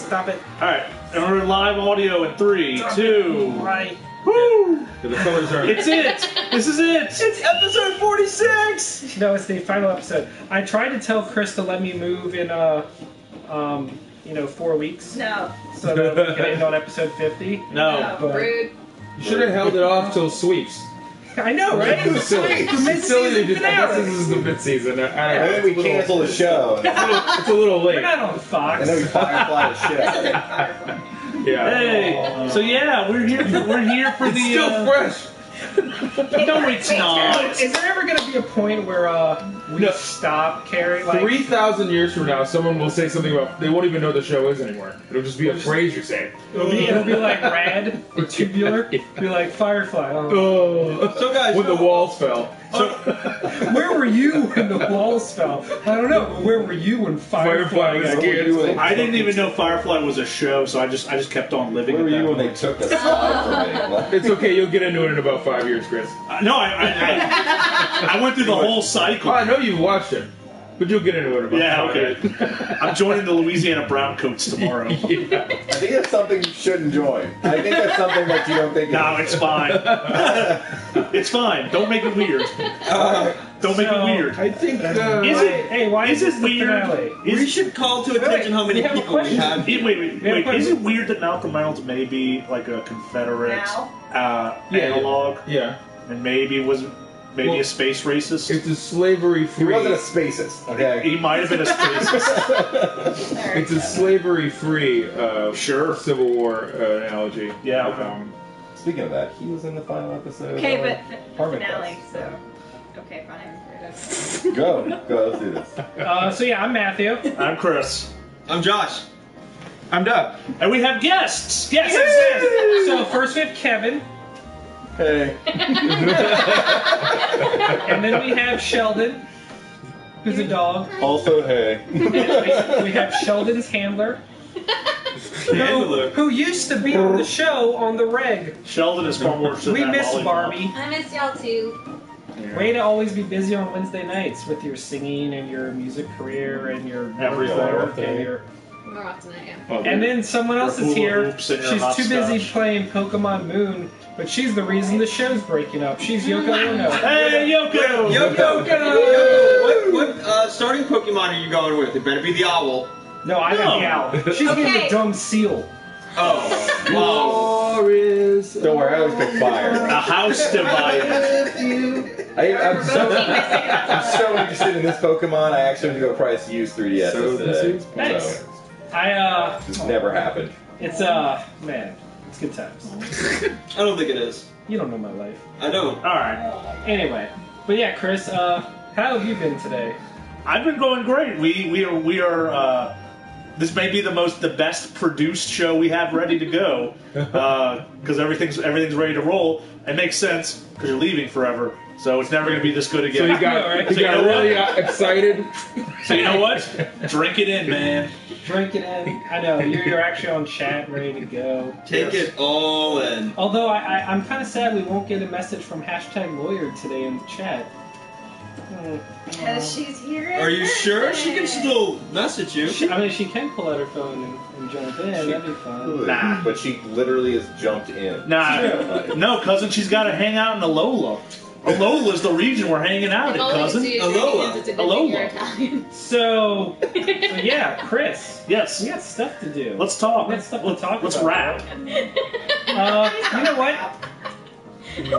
Stop it. Alright, and we're in live audio in 3, 2... Right. Woo! The colors are... It's it! This is it! It's episode 46! No, it's the final episode. I tried to tell Chris to let me move in, 4 weeks. No. So that we can end on episode 50. No. But- Rude. You should have held it off till sweeps. I know, right? It's silly. The It's silly mid-season to just, I guess finale. this is the mid-season. And then we cancel the show. It's a little We're late. not on Fox. And then we firefly the shit. This isn't Firefly. Yeah. Hey! So yeah, we're here for It's the... still fresh. No, it's not! Is there ever going to be a point where we No. stop carrying, like... 3,000 years from now, someone will say something about... They won't even know what the show is anymore. It'll just be a phrase you say. It'll be like rad or tubular. It'll be like Firefly. Oh. So guys, When the walls fell. Where were you when the walls fell? I don't know, but where were you when Firefly was got scared. I didn't even know Firefly was a show, so I just kept on living Where were at that you when they point. took the slide from me? It's okay, you'll get into it in about 5 years, Chris. No, I went through the whole cycle. Oh, I know you've watched it, but you'll get into it in about Yeah, 5 okay. years. I'm joining the Louisiana Browncoats tomorrow. Yeah. I think that's something you shouldn't join. I think that's something that you don't think No, it's fine. It's fine. Don't make it weird. Don't make it weird. I think... Is it? Hey, why Is is it this the weird? finale? we should call to attention how many we have a people we question. have. Wait. Is it weird that Malcolm Reynolds may be like a Confederate analog, Yeah. and maybe was a space racist? It's a He slavery-free... wasn't a spacist, okay? He might have been a spacist. It's a slavery-free Sure. Civil War analogy. Yeah. Speaking of that, he was in the final episode. Okay, but Harmon finale, Quest, so. Okay, fine. Go, let's do this. So yeah, I'm Matthew. I'm Chris. I'm Josh. I'm Doug. And we have guests! Yes! So first we have Kevin, Hey. and then we have Sheldon, who's a dog. Also, hey. We have Sheldon's handler, Handler. who used to be on the show on the reg. Sheldon is far worse than We that miss volleyball. Barbie. I miss y'all too. Way to always be busy on Wednesday nights with your singing and your music career and your Everything. work and your... More often than I am. Oh, And then someone else is Hula here. hoops and your She's too busy hopscotch. playing Pokemon Moon, but she's the reason the show's breaking up. She's Yoko Ono. Hey, Yoko! Yoko! What starting Pokemon are you going with? It better be the owl. No, I got the owl. She's getting the Okay. dumb seal. Oh. Wow. Don't worry, I always pick fire. A house divided. I'm so interested in this Pokemon, I actually have to go price use 3DS today. Thanks. So, It's never happened. man, it's good times. I don't think it is. You don't know my life. I don't. Alright. Anyway, but yeah, Chris, how have you been today? I've been going great. We are this may be the best produced show we have ready to go because everything's ready to roll. It makes sense because you're leaving forever, so it's never going to be this good again. So you got really excited. So you know what? Drink it in, man. Drink it in. I know, you're actually on chat, ready to go. Take it all in. Although I'm kind of sad we won't get a message from #lawyer today in the chat. Because she's here. Are you sure? She can still message you. She can pull out her phone and jump in. That'd be fun. Nah. But she literally has jumped in. Nah, no, cousin. She's got to hang out in Alola. Alola's the region we're hanging out in, cousin. Alola. Alola. So yeah, Chris. Yes. We got stuff to do. Let's talk. We got stuff to talk Let's about. rap. You know what?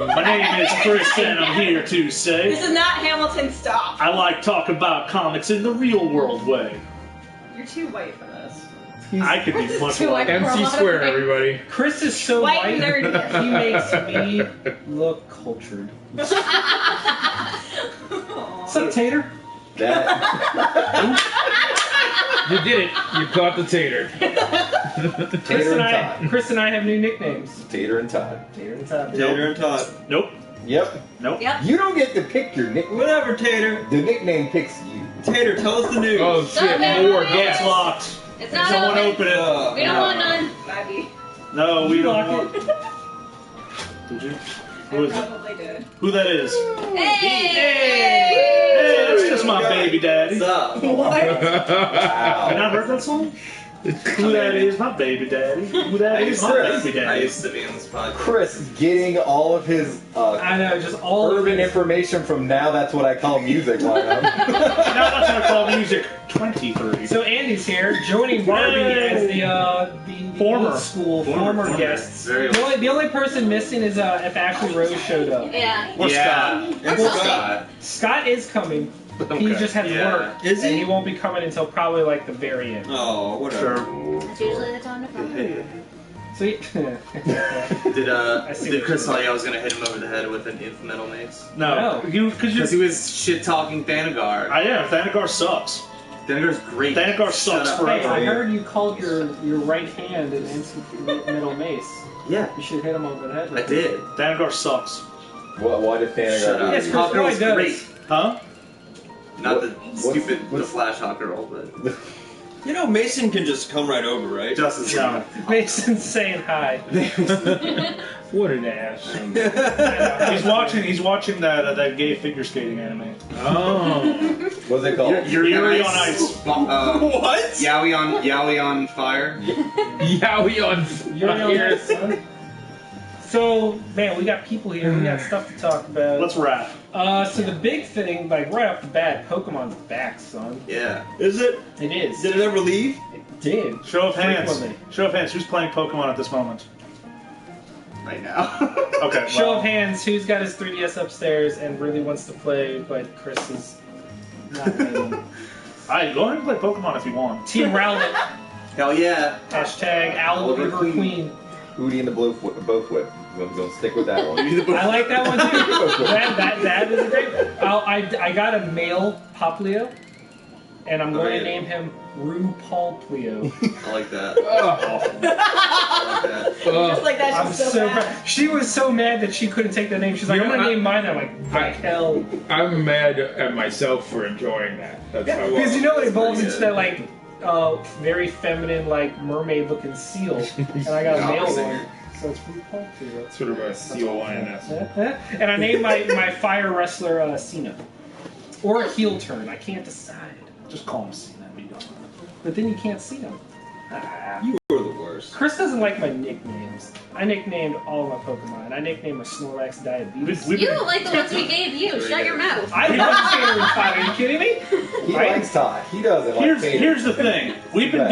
My name is Chris, and I'm here to This say is not Hamilton. Stop. I like talk about comics in the real world way. You're too white for this. I could be much Too white. more. MC Square, everybody. Chris is so White white. nerd. He makes me look cultured. What's up, Tater? That, You did it. You caught the tater. Chris and I have new nicknames. Tater and Todd. Tater and Todd. Tater and Todd. Nope. Yep. Nope. Yep. You don't get to pick your nickname. Whatever, Tater. The nickname picks you. Tater, tell us the news. Oh shit! Something. More It's guests. locked. It's not Someone open open. it. We don't want none. Bobby. No, we don't Lock want. Did you? Who I is it? probably did. Who that is? Hey! Hey, that's just my baby daddy. What's up? What? Have you Wow. not heard that song? Who that is, my baby daddy. Who that is, my baby daddy. I used to be in this podcast. Chris getting all of his I know, just all of urban it. information from now. That's what I call music lineup. Now that's what I call music 2030. So Andy's here, joining Barbie as the Former. old school former guests. Very The only person missing is if Ashley Rose showed up. Yeah. Or Yeah. Scott. And Scott. Scott is coming. He Okay. just has Yeah. work. Is he? And he won't be coming until probably like the very end. Oh, whatever. Sure. That's usually the time to come. So he, Did Chris tell you I was gonna hit him over the head with an metal mace? No. No. Because he was shit talking Thanagar. I am. Thanagar sucks. Thanagar's great. Thanagar sucks Shut up. forever. Hey, I heard you called your right hand an metal mace. Yeah, You should hit him over the head. I did. Thanagar sucks. Why did Shut Thanagar? up. Yes, Chris Hawk Girl's Roy does. great. Huh? Not the What's- stupid, the what's- Flash Hawk Girl, but You know, Mason can just come right over, right? Justice No. Mason's saying hi. What an ass. He's watching that gay figure skating anime. Oh. What's it called? Yuri Yuri on Ice. What? Yowie on fire. Yowie on You're on fire. that, son. So, man, we got people here. We got stuff to talk about. Let's wrap. So the big thing, like right off the bat, Pokemon's back, son. Yeah. Is it? It is. Did it ever leave? It did. Show of hands. Frequently. Show of hands. Who's playing Pokemon at this moment? Right now. Okay. Show well, of hands, who's got his 3DS upstairs and really wants to play, but Chris is not letting. Alright, go ahead and play Pokemon if you want. Team Rowlet, Hell yeah. hashtag Owl River Queen. Hootie and the both whip. I'm gonna stick with that one. I like that one too. that is a great one. I got a male Poplio, and I'm going to name him RuPaul Plio. I like that. Oh. I like that. Just like that, I'm she's so so mad. proud. She was so mad that she couldn't take the name. She's like, You I'm know, going to name mine. I'm like, hell. I'm mad at myself for enjoying that. That's Yeah, how because you know it evolves pretty into good. that like very feminine like mermaid looking seal, and I got a male Opposite. one, so it's RuPaul Plio. sort of a seal lioness. And I named my fire wrestler Cena, or a heel turn. I can't decide. Just call him Cena. Be done. But then you can't see them. You were the worst. Chris doesn't like my nicknames. I nicknamed all my Pokemon. I nicknamed my Snorlax Diabetes. We've You been- don't like the ones we gave you. Shut your mouth. I love Tater and Todd. Are you kidding me? He Right? likes Todd. He doesn't like Here's the thing. We've been Right.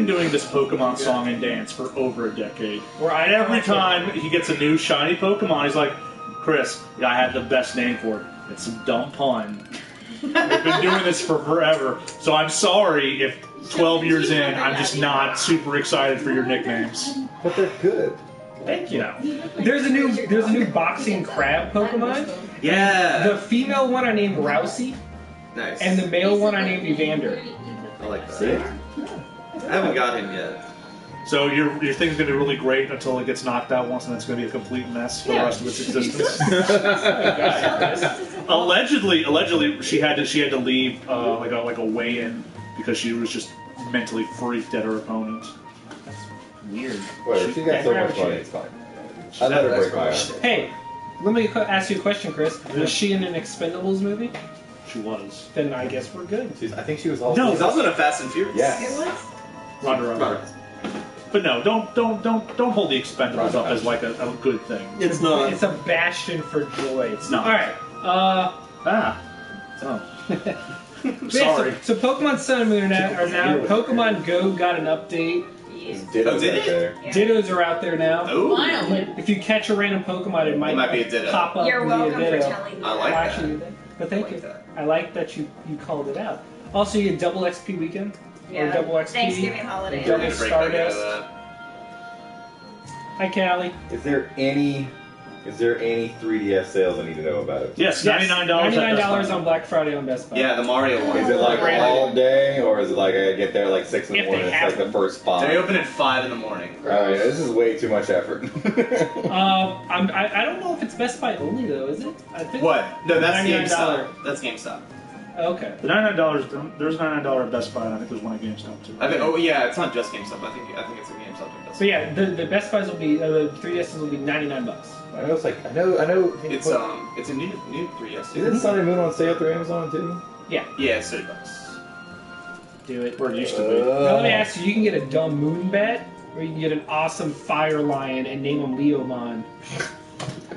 doing this Pokemon song and dance for over a decade. Where I And every time he gets a new shiny Pokemon, he's like, Chris, I have the best name for it. It's some dumb pun. We've been doing this for forever. So I'm sorry if 12 years in, I'm just not super excited for your nicknames. But they're good. Thank you. There's a new boxing crab Pokemon. Yeah. The female one I named Rousey, Nice. and the male one I named Evander. I like See? that. I haven't got him yet. So your thing's gonna be really great until it gets knocked out once, and it's gonna be a complete mess for the rest of its existence. allegedly, she had to leave like a weigh-in because she was just mentally freaked at her opponent. Weird. Whatever. She's got so much money. It's fine. I let her break my arm. Hey, let me ask you a question, Chris. Was she in an Expendables movie? She was. Then I guess we're good. I think she was also. No. He's also in a Fast and Furious. Yes. Ronda. But no, don't hold the Expendables up as like a good thing. It's not. It's a bastion for joy. It's not. All right. Oh. Yeah, Sorry. So Pokemon Sun and Moon are now. Pokemon Go got an update. Ditto's did right it? there. Yeah. Dittos are out there now. Ooh. Finally. If you catch a random Pokemon, it might be a Ditto. pop up. You're and be a welcome for Ditto. telling me. I like that. Actually, but thank I like you. that. I like that you called it out. Also, you get double XP weekend. Yeah. Or double XP. Thanksgiving holiday. Double I'm gonna break back into Stardust. that. Hi, Callie. Is there any 3DS sales I need to know about? Yes, Yes, $99. $99 on Black Friday on Best Buy. Yeah, the Mario one. Is it like Brandon. all day, or is it like I get there like 6 in the If they morning? It's have like the them. first 5. They open at 5 in the morning. Alright, this is way too much effort. I don't know if it's Best Buy only though, is it? I think. What? No, that's $99. GameStop. That's GameStop. Okay. The $99. There's $99 at Best Buy, and I think there's one at GameStop too. I think. Oh yeah, it's not just GameStop. I think it's a GameStop. So yeah, the Best Buys will be the 3DSs will be $99. I know it's like I know. It's a new 3DS. Isn't Sun and Moon on sale through Amazon too? Yeah, it's $30. Do it. Where it used to be. Now let me ask you: you can get a dumb moon bat, or you can get an awesome fire lion and name him Leomon.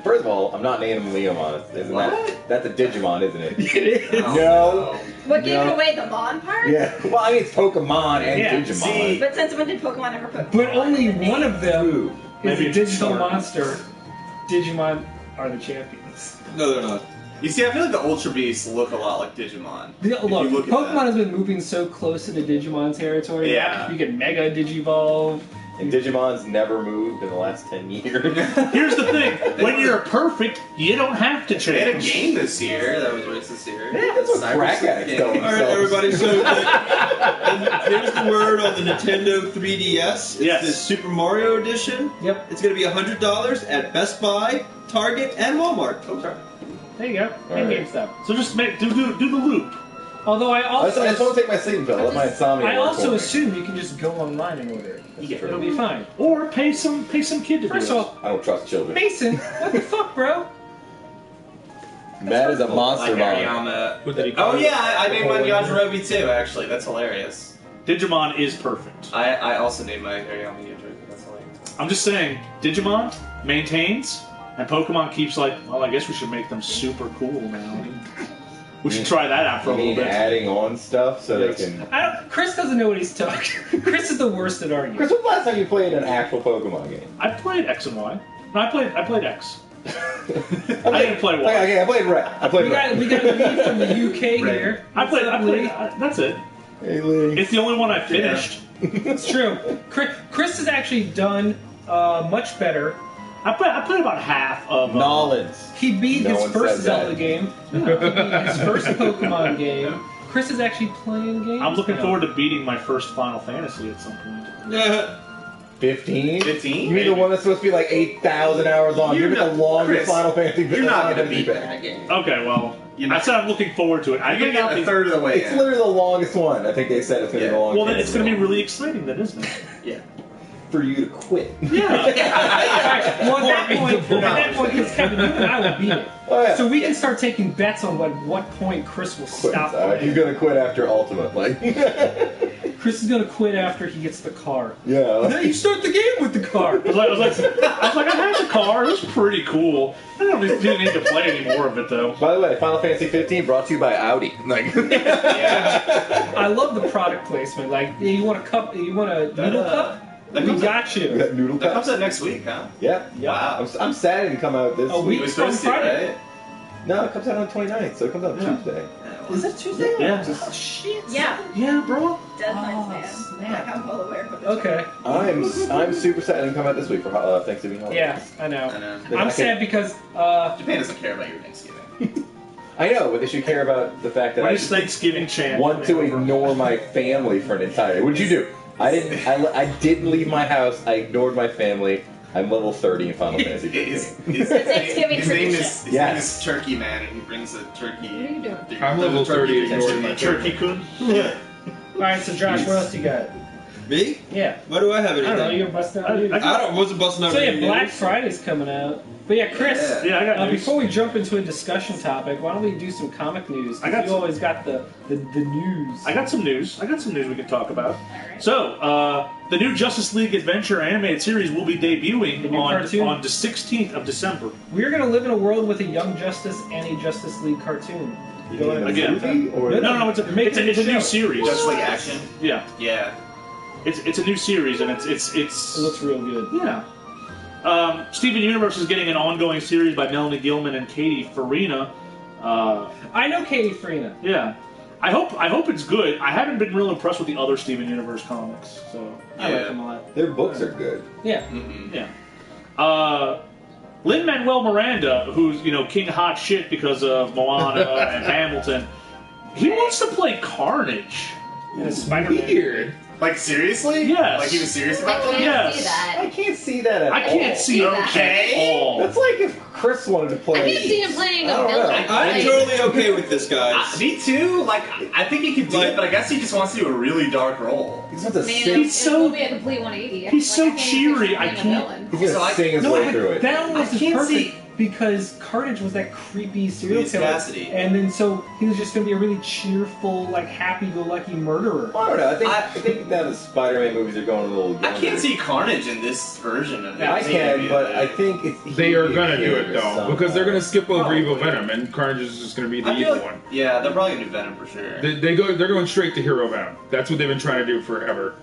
First of all, I'm not naming him Leomon. Isn't that's a Digimon, isn't it? It is. No. What gave No. it away? The Mon part? Yeah. Well, I mean, it's Pokemon and Yeah, Digimon. see- But since when did Pokemon ever put But Mon only in the name? one of them Ooh. is Maybe a it's digital Shark. monster. Digimon are the champions. No, they're not. You see, I feel like the Ultra Beasts look a lot like Digimon. Look, If you look at Pokemon that. has been moving so close into Digimon territory. Yeah. You get Mega Digivolve. And Digimon's never moved in the last 10 years. Here's the thing: when you're perfect, you don't have to They had a change. game this year that was released this year. That's what Cyber crack Sleuth addicts game. don't All right, everybody. So here's the word on the Nintendo 3DS. It's Yes. the Super Mario Edition. Yep. It's going to be $100 at Best Buy, Target, and Walmart. Okay. There you go. All And right. GameStop. So just do the loop. Although I I just want to also take my sleeping pill. Let my insomnia I work also for me. assume you can just go online and order it. Yeah. It'll be fine. Or pay some kid to First do of it. all, I don't trust children. Mason, what the fuck, bro? Matt is a monster Like mom. Hariyama. What did he call Oh it? yeah, I named mine Yajirobe too. Actually, that's hilarious. Digimon is perfect. I also named my Hariyama Yajirobe. That's hilarious. I'm just saying, Digimon maintains, and Pokemon keeps like, well, I guess we should make them super cool now. We should try that out for I a little mean, bit. adding on stuff so Yes. they can. Chris doesn't know what he's talking. Chris is the worst at arguing. Chris, when's the last time you played an actual Pokemon game? I played X and Y. No, I played X. I didn't play Y. Okay, I played Red. I played We Red. got Lee from the UK here. I played. Lee. That's it. Hey, Lee. It's the only one I finished. It's true. Chris has actually done much better. I played about half of. Nolans. He beat No his one first said Zelda that. game. He beat his first Pokemon game. Chris is actually playing games. I'm looking now. forward to beating my first Final Fantasy at some point. 15? 15? You mean the one that's supposed to be like 8,000 hours long? You're Give it the not- longest Chris, Final Fantasy. You're not Final going to Fantasy beat back. that game. Okay, well, You're I not. said I'm looking forward to it. I You're think going to get a third of the way It's in. literally the longest one. I think they said it's going to be Yeah. the longest Well, then one. it's going to be really exciting, then, isn't it? Yeah. for you to quit. Yeah. Alright, well, at that point, because Kevin, you and I will beat it. Oh, yeah. So we can start taking bets on what point Chris will Quit. stop He's playing. gonna quit after Ultimate. Like, Chris is gonna quit after he gets the car. yeah. Then you start the game with the car. I was like, I had the car. It was pretty cool. I didn't need to play any more of it though. By the way, Final Fantasy 15 brought to you by Audi. Like, I love the product placement. Like, yeah, you want a cup? You want a noodle cup? that We comes got you. that noodle That cup. comes out next week, huh? Yeah. Wow. I'm sad it didn't come out this A week. It was From supposed to, Friday. right? No, it comes out on the 29th, so it comes out Yeah. Tuesday. Is it Tuesday? Yeah. Oh, shit. Yeah, Yeah, bro. deadlines, Oh, man. snap. Like, I'm well aware of this. Okay. I'm super sad it didn't come out this week for Thanksgiving holiday. Yeah, I know. I know. I I'm can- sad because Japan doesn't care about your Thanksgiving. I know, but they should care about the fact that When I is Thanksgiving chant? want to ignore my family for an entire. What did you do? I didn't. I didn't leave my house. I ignored my family. I'm level 30 in Final Fantasy. His Thanksgiving his name tradition. is Yes. Turkey Man, and he brings a turkey. What are you doing? I'm level 30 ignoring ignoring my Turkey Kun. Yeah. all right. So Josh, what else you got? Me? Yeah. Why do I have I don't know. anything? You're busting out. I wasn't busting out So yeah, any Black news. Friday's coming out. But yeah, Chris. Yeah. Yeah, I got news. Before we jump into a discussion topic, why don't we do some comic news? 'Cause I got you some- always got the news. I got some news. I got some news we can talk about. Alright. So, the new Justice League Adventure animated series will be debuting The new on cartoon. the 16th of December. We're gonna live in a world with a Young Justice and a Justice League cartoon. You mean a Again. movie or No, it's They're making a a new show. series. Just like action. Yeah, Yeah. it's a new series, and it's It looks real good. yeah. Steven Universe is getting an ongoing series by Melanie Gilman and Katie Farina. I know Katie Farina. Yeah, I hope it's good. I haven't been real impressed with the other Steven Universe comics, so I Yeah. like them a lot. Their books are good. Yeah. Mm-hmm. yeah. Lin-Manuel Miranda, who's King Hot Shit because of Moana and Hamilton, he wants to play Carnage. And a Spider-Man. Weird. Like seriously? Yes. Like he was serious I about that? can't Yes. see that. I can't see that at all. I can't see it Okay. at all. That's like if Chris wanted to play. I can see him playing I a don't know. villain. I'm Like, totally okay with this, guys. Me too. Like I think he could do it, but I guess he just wants to do a really dark role. He's not to Man, sing. it's will be a complete 180. He's so I can't even cheery, picture I him playing a can't- villain. He's gonna So I- sing his No, way but through it. that I was the can't perfect. see. because Carnage was that creepy serial Police killer, Cassidy. and then so he was just going to be a really cheerful, like happy-go-lucky murderer. I don't know. I think that the Spider-Man movies are going a little younger. I can't see Carnage in this version of it. I can, but I think They are gonna do it though, somehow. because they're gonna skip over Probably. Evil Venom, and Carnage is just gonna be the I feel evil like, one. yeah, they're probably gonna do Venom for sure. They're going straight to Hero Venom. That's what they've been trying to do forever.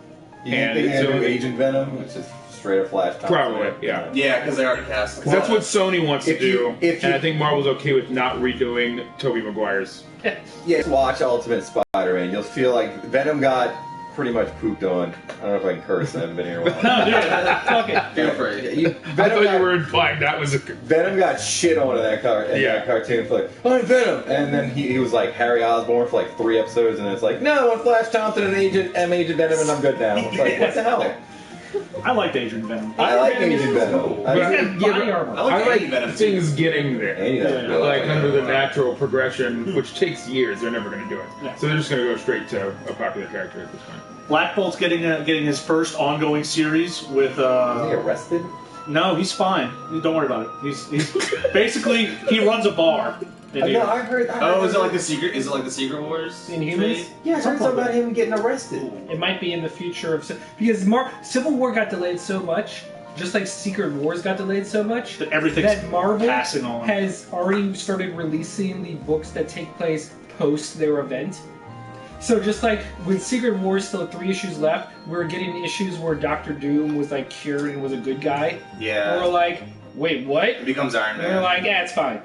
You think And they're it's gonna do only- Agent Venom, which is straight up Flash. Probably, yeah. Yeah, because they already cast. 'Cause that's what Sony wants to If you- do, if and you- I think Marvel's okay with not redoing Tobey Maguire's. Yeah, watch Ultimate Spider-Man. You'll feel like Venom got pretty much pooped on. I don't know if I can curse. I haven't been here a while. No, do it. Fuck it. Feel free. I thought you were implying that was a. Venom got shit on in that that cartoon for like, I'm Venom, and then he was like Harry Osborn for like 3 episodes, and it's like, no, I'm Flash Thompson and Agent Venom, and I'm good now. It's like, what the hell? I liked Agent Venom. I like Venom is Agent Venom. cool. I He's mean, got body armor. I like I like Venom too. things getting there. Andy doesn't really Like like under the Venom. natural progression, which takes years, they're never going to do it. Yeah. So they're just going to go straight to a popular character at this point. Black Bolt's getting his first ongoing series with. Is he arrested? No, he's fine. Don't worry about it. He's basically he runs a bar. in New No, York. I heard. Oh, is it like the Secret? Is it like the Secret Wars? Inhumans? Yeah, I heard something about him getting arrested. It might be in the future of because Civil War got delayed so much, just like Secret Wars got delayed so much, That everything's that Marvel passing on. has already started releasing the books that take place post their event. So just like with Secret Wars still had 3 issues left, we're getting issues where Doctor Doom was like cured and was a good guy. Yeah. And we're like, wait, what? It becomes Iron And we're Man. like, yeah, it's fine.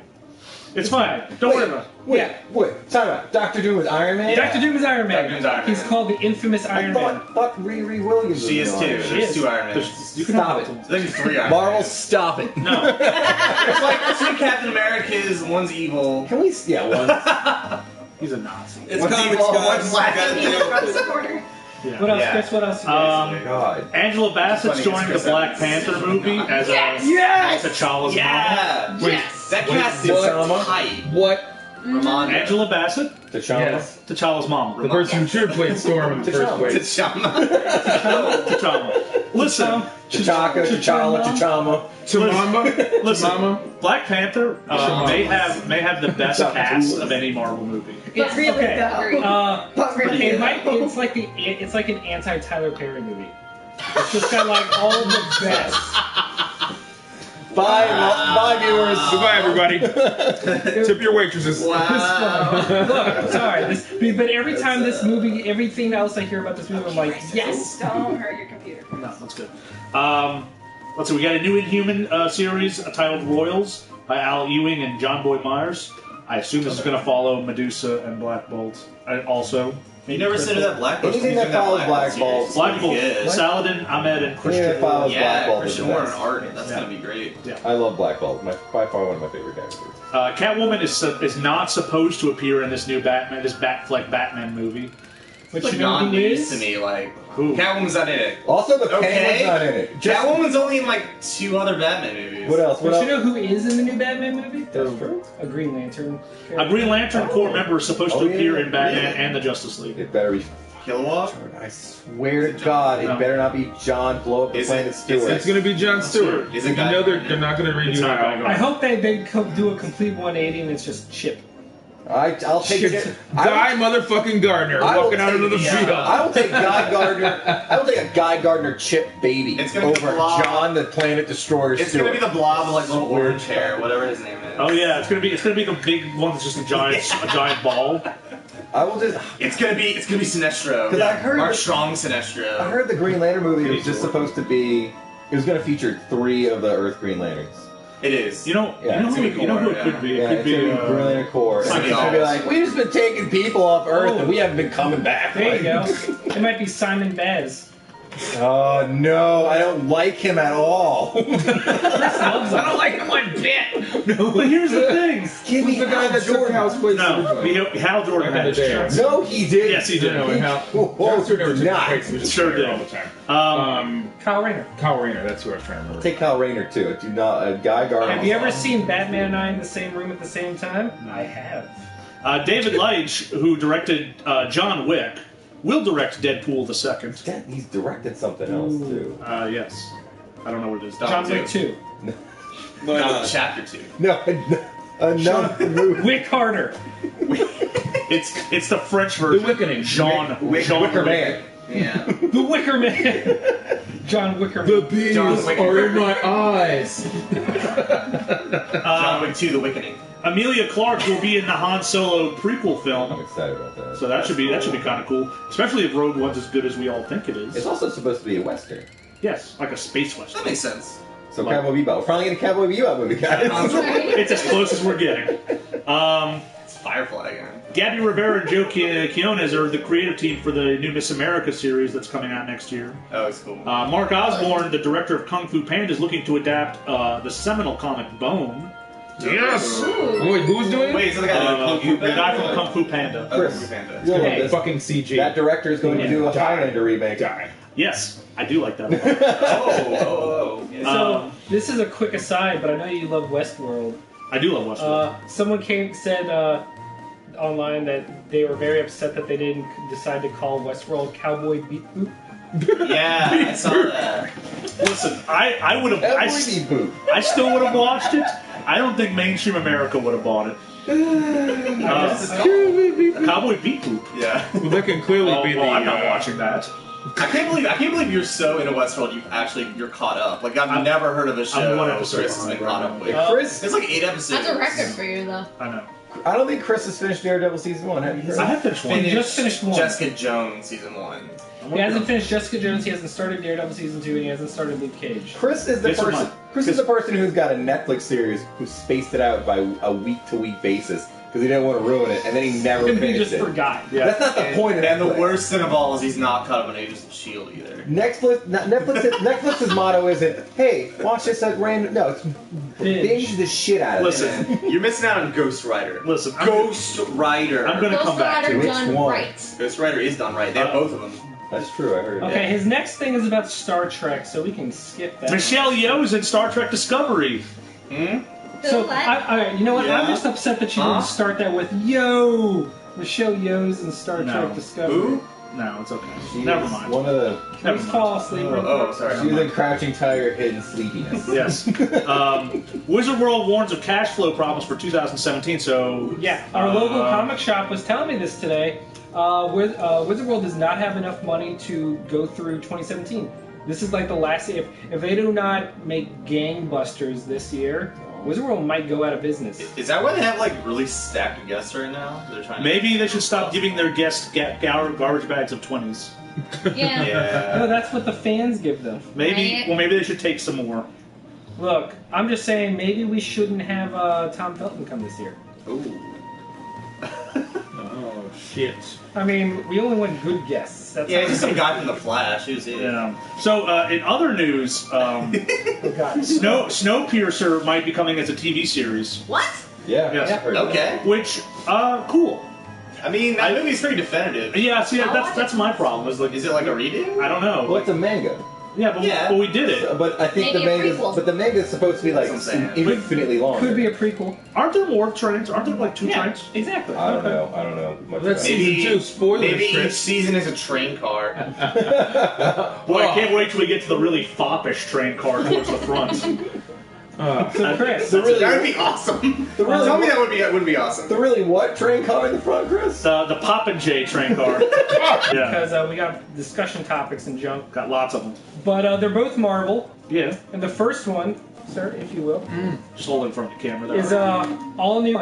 It's fine. Don't worry about it. Yeah. Wait, time out. Doctor Doom is Iron Man? Doctor Doom is Iron Man. Dr. Doom's Iron He's Man. called the infamous Iron Man. Thought Riri Williams She was is in too. Iron Man. She There's is. 2 Iron Mans. You can Stop have it. it. There's 3 Iron Marvel, Mans. stop it. No. It's like 2 Captain Americas, one's evil. Can we? Yeah, one. He's a Nazi. It's One's comics, evil, guys. one's black. Across the border. Yeah. What else, Yeah. Chris? What else? You guys? God. Angela Bassett's Funny, joining it's the Black Chris Panther movie as Yes! T'Challa's mom. Yeah. Wait, That cast is What? tight. What? Ramonda. Angela Bassett, T'Challa. Yes. T'Challa's mom. The person who should have played Storm in the first place. T'Challa. Listen, T'Chaka, T'Challa, T'Chama. Tamama? listen. Mama? Black Panther may have the best cast of any Marvel movie. But really, okay. though. But really, It might. It's like an anti-Tyler Perry movie. It's just got like all the best. Bye, viewers. Goodbye, everybody. Tip your waitresses. Wow. Look, I'm sorry. But every time this movie, everything else I hear about this movie, I'm like, yes. Don't hurt your computer. No, that's good. Let's see. We got a new Inhuman series titled Royals by Al Ewing and John Boyd Myers. I assume this is going to follow Medusa and Black Bolt. Also, You never said that Black Bolt. Anything that follows Black Bolt. Black Bolt, Good. Saladin, Ahmed, and Yeah, Christian. follows Black Yeah, Bolt. Christian is the Warren best. art. That's Yeah. gonna be great. I love Black Bolt. By far one of my favorite characters. Catwoman is not supposed to appear in this new Batman movie. But Like you know who non-news is? to me. Like Who? Catwoman's not in it. Also, the Okay. Penguin's not in it. Just, Catwoman's only in like 2 other Batman movies. what else? What But else? you know who is in the new Batman movie? That's true. A Green Lantern. A Green Lantern Corps member is supposed to Oh, yeah. appear in Batman Really? and the Justice League. It better be. Kilowog? I swear to God, No. it better not be John Blow Up the Is Planet it- Stewart. It's going to be John Stewart. Is it You Guy know Gardner? they're not going to It's redo not Guy it. I hope they do a complete 180 and it's just Chip. I'll take it. Guy motherfucking Gardner I will walking out take into the the, field. I will take Guy Gardner. I will take a Guy Gardner Chip baby It's gonna be over Blob. John the Planet Destroyer It's Stewart. gonna be the blob with like little orange hair, whatever his name is. Oh yeah, it's gonna be the big one that's just a giant ball. I will just. It's gonna be Sinestro. 'Cause I heard Mark that- Strong Sinestro. I heard the Green Lantern movie was just supposed to be. It was going to feature 3 of the Earth Green Lanterns. It is. You know, Yeah, it's who gonna be it Corps, could be. Yeah, It could it's be. going to be Green Lantern Corps. Simon It's going to be Callis. like, we've just been taking people off Earth and we haven't been coming back. There you Like, go. It might be Simon Baz. Oh no, I don't like him at all. Chris loves him. I don't like him one bit. But here's the thing. Give me Who's the guy Hal that took Jordan. Hal's place No, originally? Hal Jordan Back had in his the day. chance. No, he did. Yes, he did. No, Hal. John Stewart never took not. place. He was just Sure there did. all the time. Kyle Rayner. Kyle Rayner, that's who I was trying to remember. Take Kyle Rayner too. Do not Guy Gardner. Have you ever seen Batman and I in the same room at the same time? I have. David Leitch, who directed John Wick, will direct Deadpool the Second. He's directed something else too. Yes, I don't know what it is. John Wick 2. Why No, not? chapter 2. No, another movie. Wick Harder. It's the French version. The Wickening. Jean Wicker Man. Yeah. The Wicker Man. John Wickerman. The bees John Wick. are in my eyes. John Wick 2, The Wickening. Amelia Clarke will be in the Han Solo prequel I'm film, excited about that. so that should be kind of cool. Especially if Rogue One's as good as we all think it is. It's also supposed to be a western. Yes, like a space That western. makes sense. So Like- Cowboy Bebop. We're finally getting a Cowboy Bebop movie, guys. It's as close as we're getting. It's Firefly again. Gabby Rivera and Joe Quinones are the creative team for the new Miss America series that's coming out next year. Oh, it's cool. Mark Osborne, the director of Kung Fu Panda, is looking to adapt the seminal comic Bone. Yes. Ooh. Wait, who's doing it? Wait, is it the guy that Kung Fu The guy from Panda? Kung Fu Panda. Oh, Chris. Kung Fu Panda. You'll love Hey. this. Fucking CG. That director is going to do a Die. Highlander remake. Die. Yes, I do like that. Oh. So this is a quick aside, but I know you love Westworld. I do love Westworld. Someone said online that they were very upset that they didn't decide to call Westworld Cowboy Beat Boop. Yeah, I saw that. Listen, I would have. Cowboy Bebop. I still would have watched it. I don't think mainstream America would have bought it. Cowboy Beat Boop. Yeah. Well, that can clearly Oh, be well, the. I'm not watching that. I can't believe you're so into Westworld. You're caught up. Like I've never heard of a show one episode Chris has been behind caught up right with. Chris, It's like 8 episodes. That's a record for you, though. I know. I don't think Chris has finished Daredevil season 1. Have you, Chris? I have finished one. He just finished one. Jessica Jones season 1. He hasn't finished Jessica Jones, he hasn't started Daredevil Season 2, and he hasn't started Luke Cage. Chris is the Guess what, person. Mike? Chris is the person who's got a Netflix series who spaced it out by a week-to-week basis because he didn't want to ruin it, and then he never And he finished just it. forgot. Yeah. That's not the point of And the Netflix. worst thing of all is he's not caught up on Agents of S.H.I.E.L.D. either. Netflix's motto isn't, hey, watch this at random. No, it's binge the shit out of Listen, it. You're missing out on Ghost Rider. listen. Ghost Rider. I'm gonna Ghost come back to Rider it. Which done one? right. Ghost Rider is done right. They have both of them. That's true, I heard. Okay, his next thing is about Star Trek, so we can skip that. Michelle Yeoh's in Star Trek Discovery. So, What? you know what? I'm Yeah. just upset that you didn't start that with Yo! Michelle Yeoh's in Star No. Trek Discovery. Who? No, it's okay. She's Never mind. One of the. Can we fall asleep real Oh, quick? sorry. She was in Crouching Tiger, Hidden Sleepiness. Yes. Wizard World warns of cash flow problems for 2017. So Yeah, our local comic shop was telling me this today. Wizard World does not have enough money to go through 2017. This is like the last. If they do not make gangbusters this year, Wizard World might go out of business. Is that why they have like really stacked guests right now? They're trying. maybe they should stop giving their guests garbage bags of 20s. Yeah. No, Yeah. that's what the fans give them. Maybe. Right. Well, maybe they should take some more. Look, I'm just saying maybe we shouldn't have Tom Felton come this year. Ooh. Oh, shit. I mean, we only want good guests. That's Yeah, all it's just some I'm guy from The Flash. Who's he? Yeah. So in other news, saying. Oh, God. Snowpiercer might be coming as a TV series, What? Yeah. Yes. I heard that. Okay. which cool. I mean, that movie's pretty definitive. Yeah. See, that's my problem. Is like Is it like a redo? I don't know. Well, it's a manga. Yeah, but, Yeah. but we did it. But I think Maybe the a manga. prequel. But the manga is supposed to be like That's what I'm saying. infinitely long. Could be a prequel. Aren't there more trains? Aren't there like two trains? exactly. I don't know. I don't know much That's about it. season 2. Spoilers, Maybe each Chris. season is a train car. Boy, I can't wait till we get to the really foppish train car towards the front. So, Chris, The really, That would be awesome. the really, Tell me that would be awesome. the really what train car in the front, Chris? The Poppin' J train car. Yeah, because we got discussion topics and junk. got lots of them. But they're both Marvel. Yeah, And the first one, sir, if you will, just hold it in front of the camera there. is all new,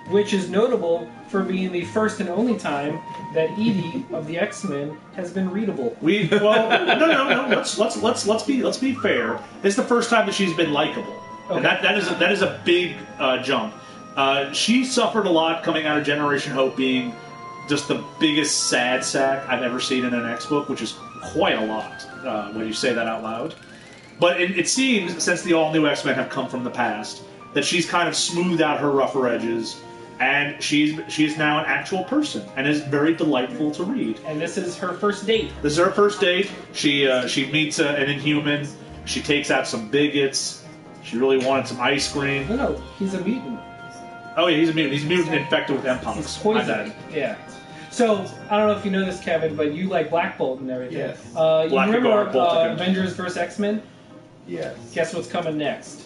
which is notable for being the first and only time that Edie of the X-Men has been readable. No. Let's be fair. This is the first time that she's been likable, and Okay. that is a big jump. She suffered a lot coming out of Generation Hope, being just the biggest sad sack I've ever seen in an X book, which is quite a lot when you say that out loud. But it seems, since the all-new X-Men have come from the past, that she's kind of smoothed out her rougher edges, and she's now an actual person, and is very delightful to read. And this is her first date. This is her first date. She meets an Inhuman. She takes out some bigots. She really wanted some ice cream. No, he's a mutant. Oh yeah, he's a mutant. He's a mutant infected with Mpox. He's poisoned. Yeah. So, I don't know if you know this, Kevin, but you like Black Bolt and everything. Yes. You Black remember Guard, Bolt again. Avengers vs. X-Men? Yes. Guess what's coming next?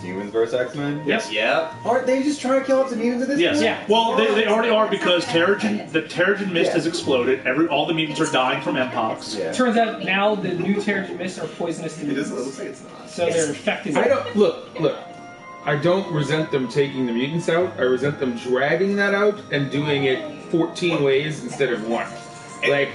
Humans versus X-Men? Yes. Yeah. Aren't they just trying to kill off the mutants at this Yes. point? Yeah. Well, they already are because the Terrigen Mist has exploded. All the mutants are dying from Mpox. Yeah. Turns out now the new Terrigen Mists are poisonous to It looks mutants. like it's not. So they're infecting I them. don't look. I don't resent them taking the mutants out. I resent them dragging that out and doing it 14 ways instead of one. Like,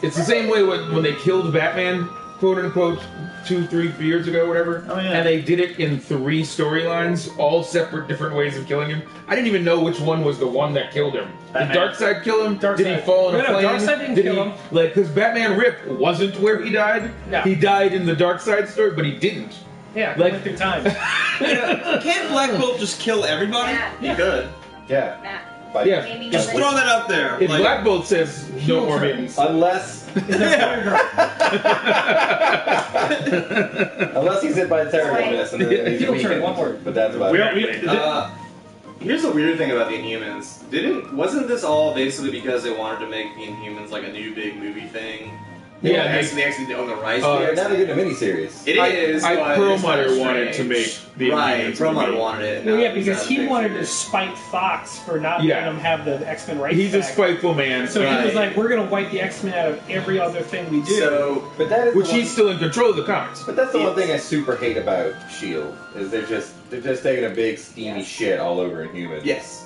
it's the same way when they killed Batman, quote unquote, 2-3 years ago, whatever. Oh, yeah. And they did it in 3 storylines, all separate, different ways of killing him. I didn't even know which one was the one that killed him. Did Batman. Darkseid kill him? Did he Darkseid. fall in a No, flame? Darkseid didn't kill him. Like, because Batman Rip wasn't where he died. No. He died in the Darkseid story, but he didn't. Yeah, Like- went through time. Can't Black Bolt just kill everybody? You could. Yeah. Matt. By- Yeah. Just throw that out there. If Like, Black Bolt says no more turn. mutants. Unless he's hit by a Terrigen Mist and then he's Heel turn, weakened. one word. But that's about it. Here's the weird thing about the Inhumans. Wasn't this all basically because they wanted to make the Inhumans like a new big movie thing? Yeah, they actually own the rights. Uh, to Yeah, it. now they're getting a miniseries. It is. I but Perlmutter it's kinda wanted to strange. make the right. Inhumans Perlmutter movie. wanted it. Well, now yeah, it's because not a he big wanted to series. spite Fox for not Yeah. letting him have the X-Men rights He's a back. spiteful man, So he was Right. like, we're going to wipe the X-Men out of every other thing we do. So But that is which the one, he's still in control of the comics. But that's the one thing I super hate about Shield is they're just taking a big steamy shit all over Inhumans. yes.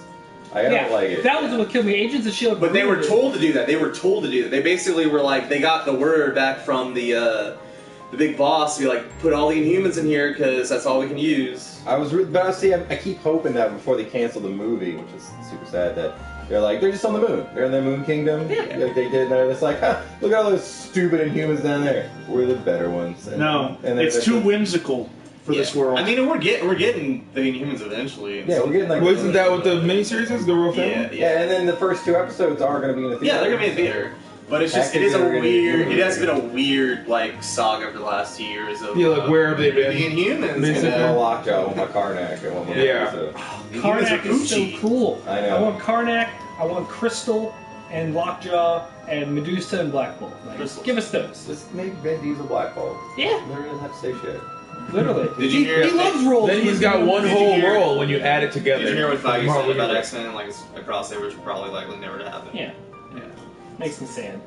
I don't like it. That was what killed me. Agents of S.H.I.E.L.D. But they were ruined it. told to do that. They were told to do that. They basically were like, they got the word back from the big boss to be like, put all the Inhumans in here because that's all we can use. But I keep hoping that before they cancel the movie, which is super sad, that they're just on the moon. They're in the Moon Kingdom. Yeah. Like they did, and they're just like, look at all those stupid Inhumans down there. We're the better ones. And, No, and then it's they're too just- whimsical for this world. I mean, we're getting the Inhumans eventually. Yeah, we're getting like. Wasn't that what the miniseries is? The Royal Family? Yeah, Yeah, and then the first 2 episodes are going to be in the theater. Yeah, they're gonna be in theater. But it's just, it is a weird, it has been a weird, like, saga for the last 2 years of Yeah, like where have they the been? Inhumans. Basically. I want Lockjaw, I want my Karnak, I want my Yeah. episode. Karnak is so Gucci. cool. I know. I want Karnak, I want Crystal, and Lockjaw, and Medusa, and Black Bolt. Like, Crystal. give us those. Just make Vin Diesel Black Bolt. Yeah, Never gonna have to say shit. literally. Did you hear- he loves roles. Then he's got one Did you whole hear- role when you add it together. Did you hear what Feige Marvel said about Universe. X-Men? Like, a crossover is probably likely never to happen. Yeah, makes me sad.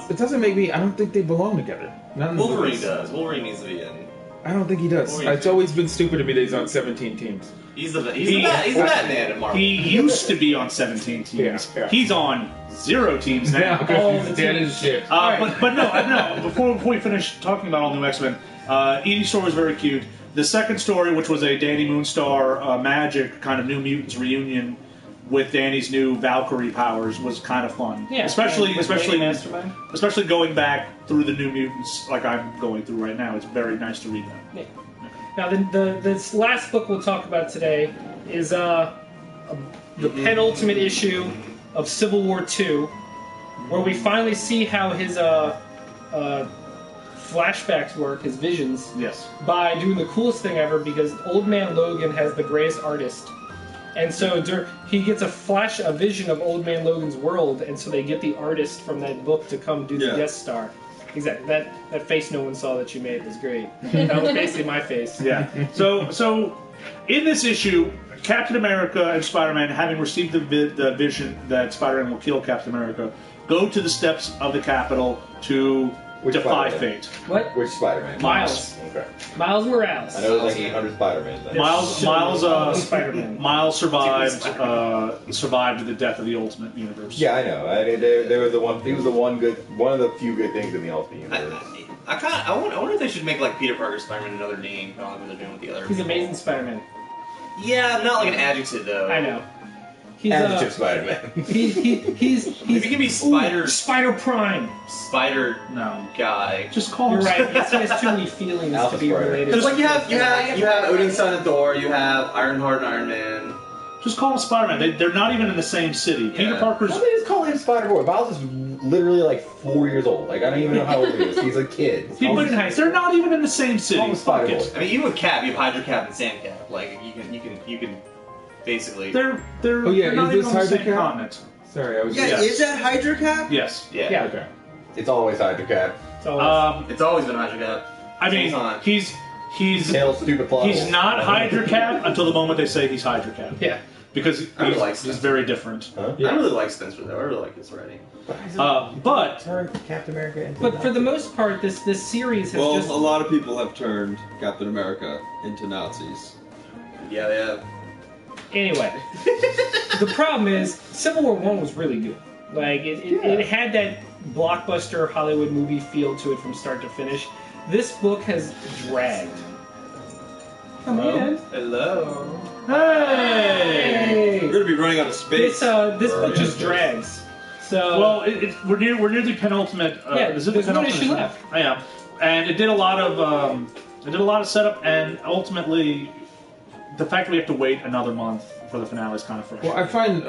It doesn't make me. I don't think they belong together. Not in the Wolverine movies. does. Wolverine needs to be in. I don't think he does. Wolverine. It's always been stupid to me that he's on 17 teams. He's the Batman in Marvel. He used to be on 17 teams. Yeah. He's on 0 teams now. All he's the dead teams. as shit. But no. Before we finish talking about all new X-Men, Edie's story was very cute. The second story, which was a Danny Moonstar Magic kind of New Mutants reunion with Danny's new Valkyrie powers, was kind of fun. Yeah, especially with Lady Mastermind. especially going back through the New Mutants like I'm going through right now. It's very nice to read that. Yeah. Now, this last book we'll talk about today is the penultimate issue of Civil War II, where we finally see how his flashbacks work, his visions, Yes. by doing the coolest thing ever, because Old Man Logan has the greatest artist. And so he gets a vision of Old Man Logan's world, and so they get the artist from that book to come do the Yeah. guest star. Exactly. That face no one saw that you made was great. That was basically my face. Yeah. So in this issue, Captain America and Spider-Man, having received the vision that Spider-Man will kill Captain America, go to the steps of the Capitol to Which defy Spider-Man? fate. What? Which Spider-Man? Miles. Okay. Miles Morales. I know there's like 800 Spider-Man. then. Miles Spider-Man. Miles survived the death of the Ultimate Universe. Yeah, I know. They were the one. He was one of the few good things in the Ultimate Universe. I wonder if they should make like Peter Parker Spider-Man another name, kind of like what they're doing with the other. He's people. Amazing Spider-Man. Yeah, not like an adjective though. I know. He's Adjective Spider-Man. he's Maybe he can be Spider- Spider Prime. Spider No. guy. Just call You're him. right. He has too many feelings Alpha to be Spider. related. Because like you have Odin's son and Thor, you have Ironheart and Iron Man. Just call him Spider-Man. They're not even in the same city. Peter Yeah. Parker's. Why don't they just call him Spider-Boy? Miles is literally like 4 years old. Like I don't even know how old he is. He's a kid. But they're not even in the same city. Call him Fuck Spider-Boy. it. I mean, even with Cap, you have Hydra Cap and Sand Cap. Like you can basically. They're Oh, yeah, they're not is even this on the Hydra same Cap? continent. Sorry, I was. Yeah, Yes. is that Hydra Cap? Yes. Yeah. Okay. It's always Hydra Cap. It's always- It's always been Hydra Cap. I mean, Whole time. he's He's Tail stupid plot. he's not Hydra Cap until the moment they say he's Hydra Cap. Yeah. Because I really like he's Spencer. very different. Huh? I really like Spencer though. I really like his writing. But Turn Captain America into But for the most part, this series has Well, just a lot of people have turned Captain America into Nazis. Yeah, they have. anyway. The problem is Civil War 1 was really good. Like it had that blockbuster Hollywood movie feel to it from start to finish. This book has dragged. Come in. Hello. hey, We're gonna be running out of space. This book just drags. So well, we're near the penultimate. Yeah, is it there's the one penultimate issue left. I am, and it did a lot of setup, and ultimately, the fact that we have to wait another month for the finale is kind of fresh. Well, I find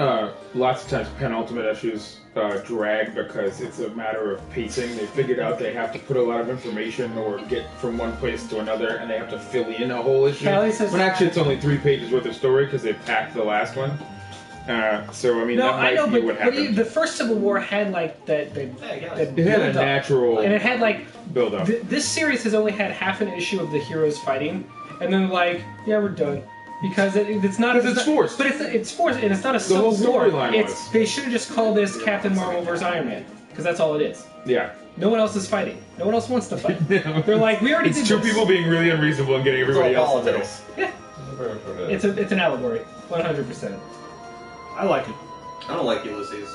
lots of times penultimate issues drag because it's a matter of pacing. They figured out they have to put a lot of information or get from one place to another, and they have to fill in a whole issue. Callie says- when actually it's only 3 pages worth of story because they packed the last one. So I mean, no, that might I know, be but what happened. the first Civil War had like that It had a build-up. natural and it had like build up. this series has only had half an issue of the heroes fighting, and then like, yeah, we're done. Because it's not. Because it's forced. But it's forced, and it's not a The whole Civil War. storyline was. They should have just called this Captain Marvel vs. Iron Man, because that's all it is. Yeah. No one else is fighting. No one else wants to fight. They're like, we already It's did two this. people being really unreasonable and getting It's everybody all else to do. politics. Yeah, it's an allegory, 100%. I like it. I don't like Ulysses.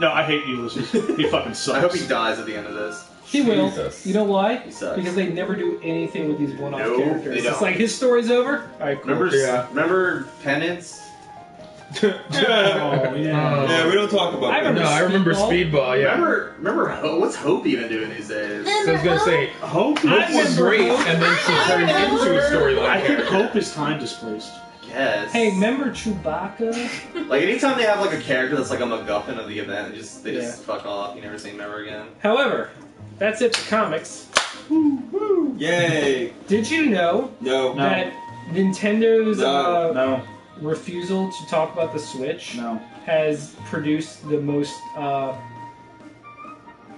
No, I hate Ulysses. He fucking sucks. I hope he dies at the end of this. He will. Jesus. You know why? He sucks. Because they never do anything with these one-off No, characters. they It's don't. like his story's over. All right, cool. Remember, Yeah. remember Penance? Oh, yeah. Yeah, we don't talk about I that. remember No, I remember Speedball. Speedball. Yeah. Remember what's Hope even doing these days? So I was gonna say, Hope. Hope was remember great, Hope. and then she turned into a storyline I think character. Hope is time displaced. Yes. Hey, remember Chewbacca? Like anytime they have like a character that's like a MacGuffin of the event, they Yeah. just fuck off. You never see them ever again. However, that's it for comics. Yay! Did you know No. that Nintendo's No. No, refusal to talk about the Switch no. has produced the most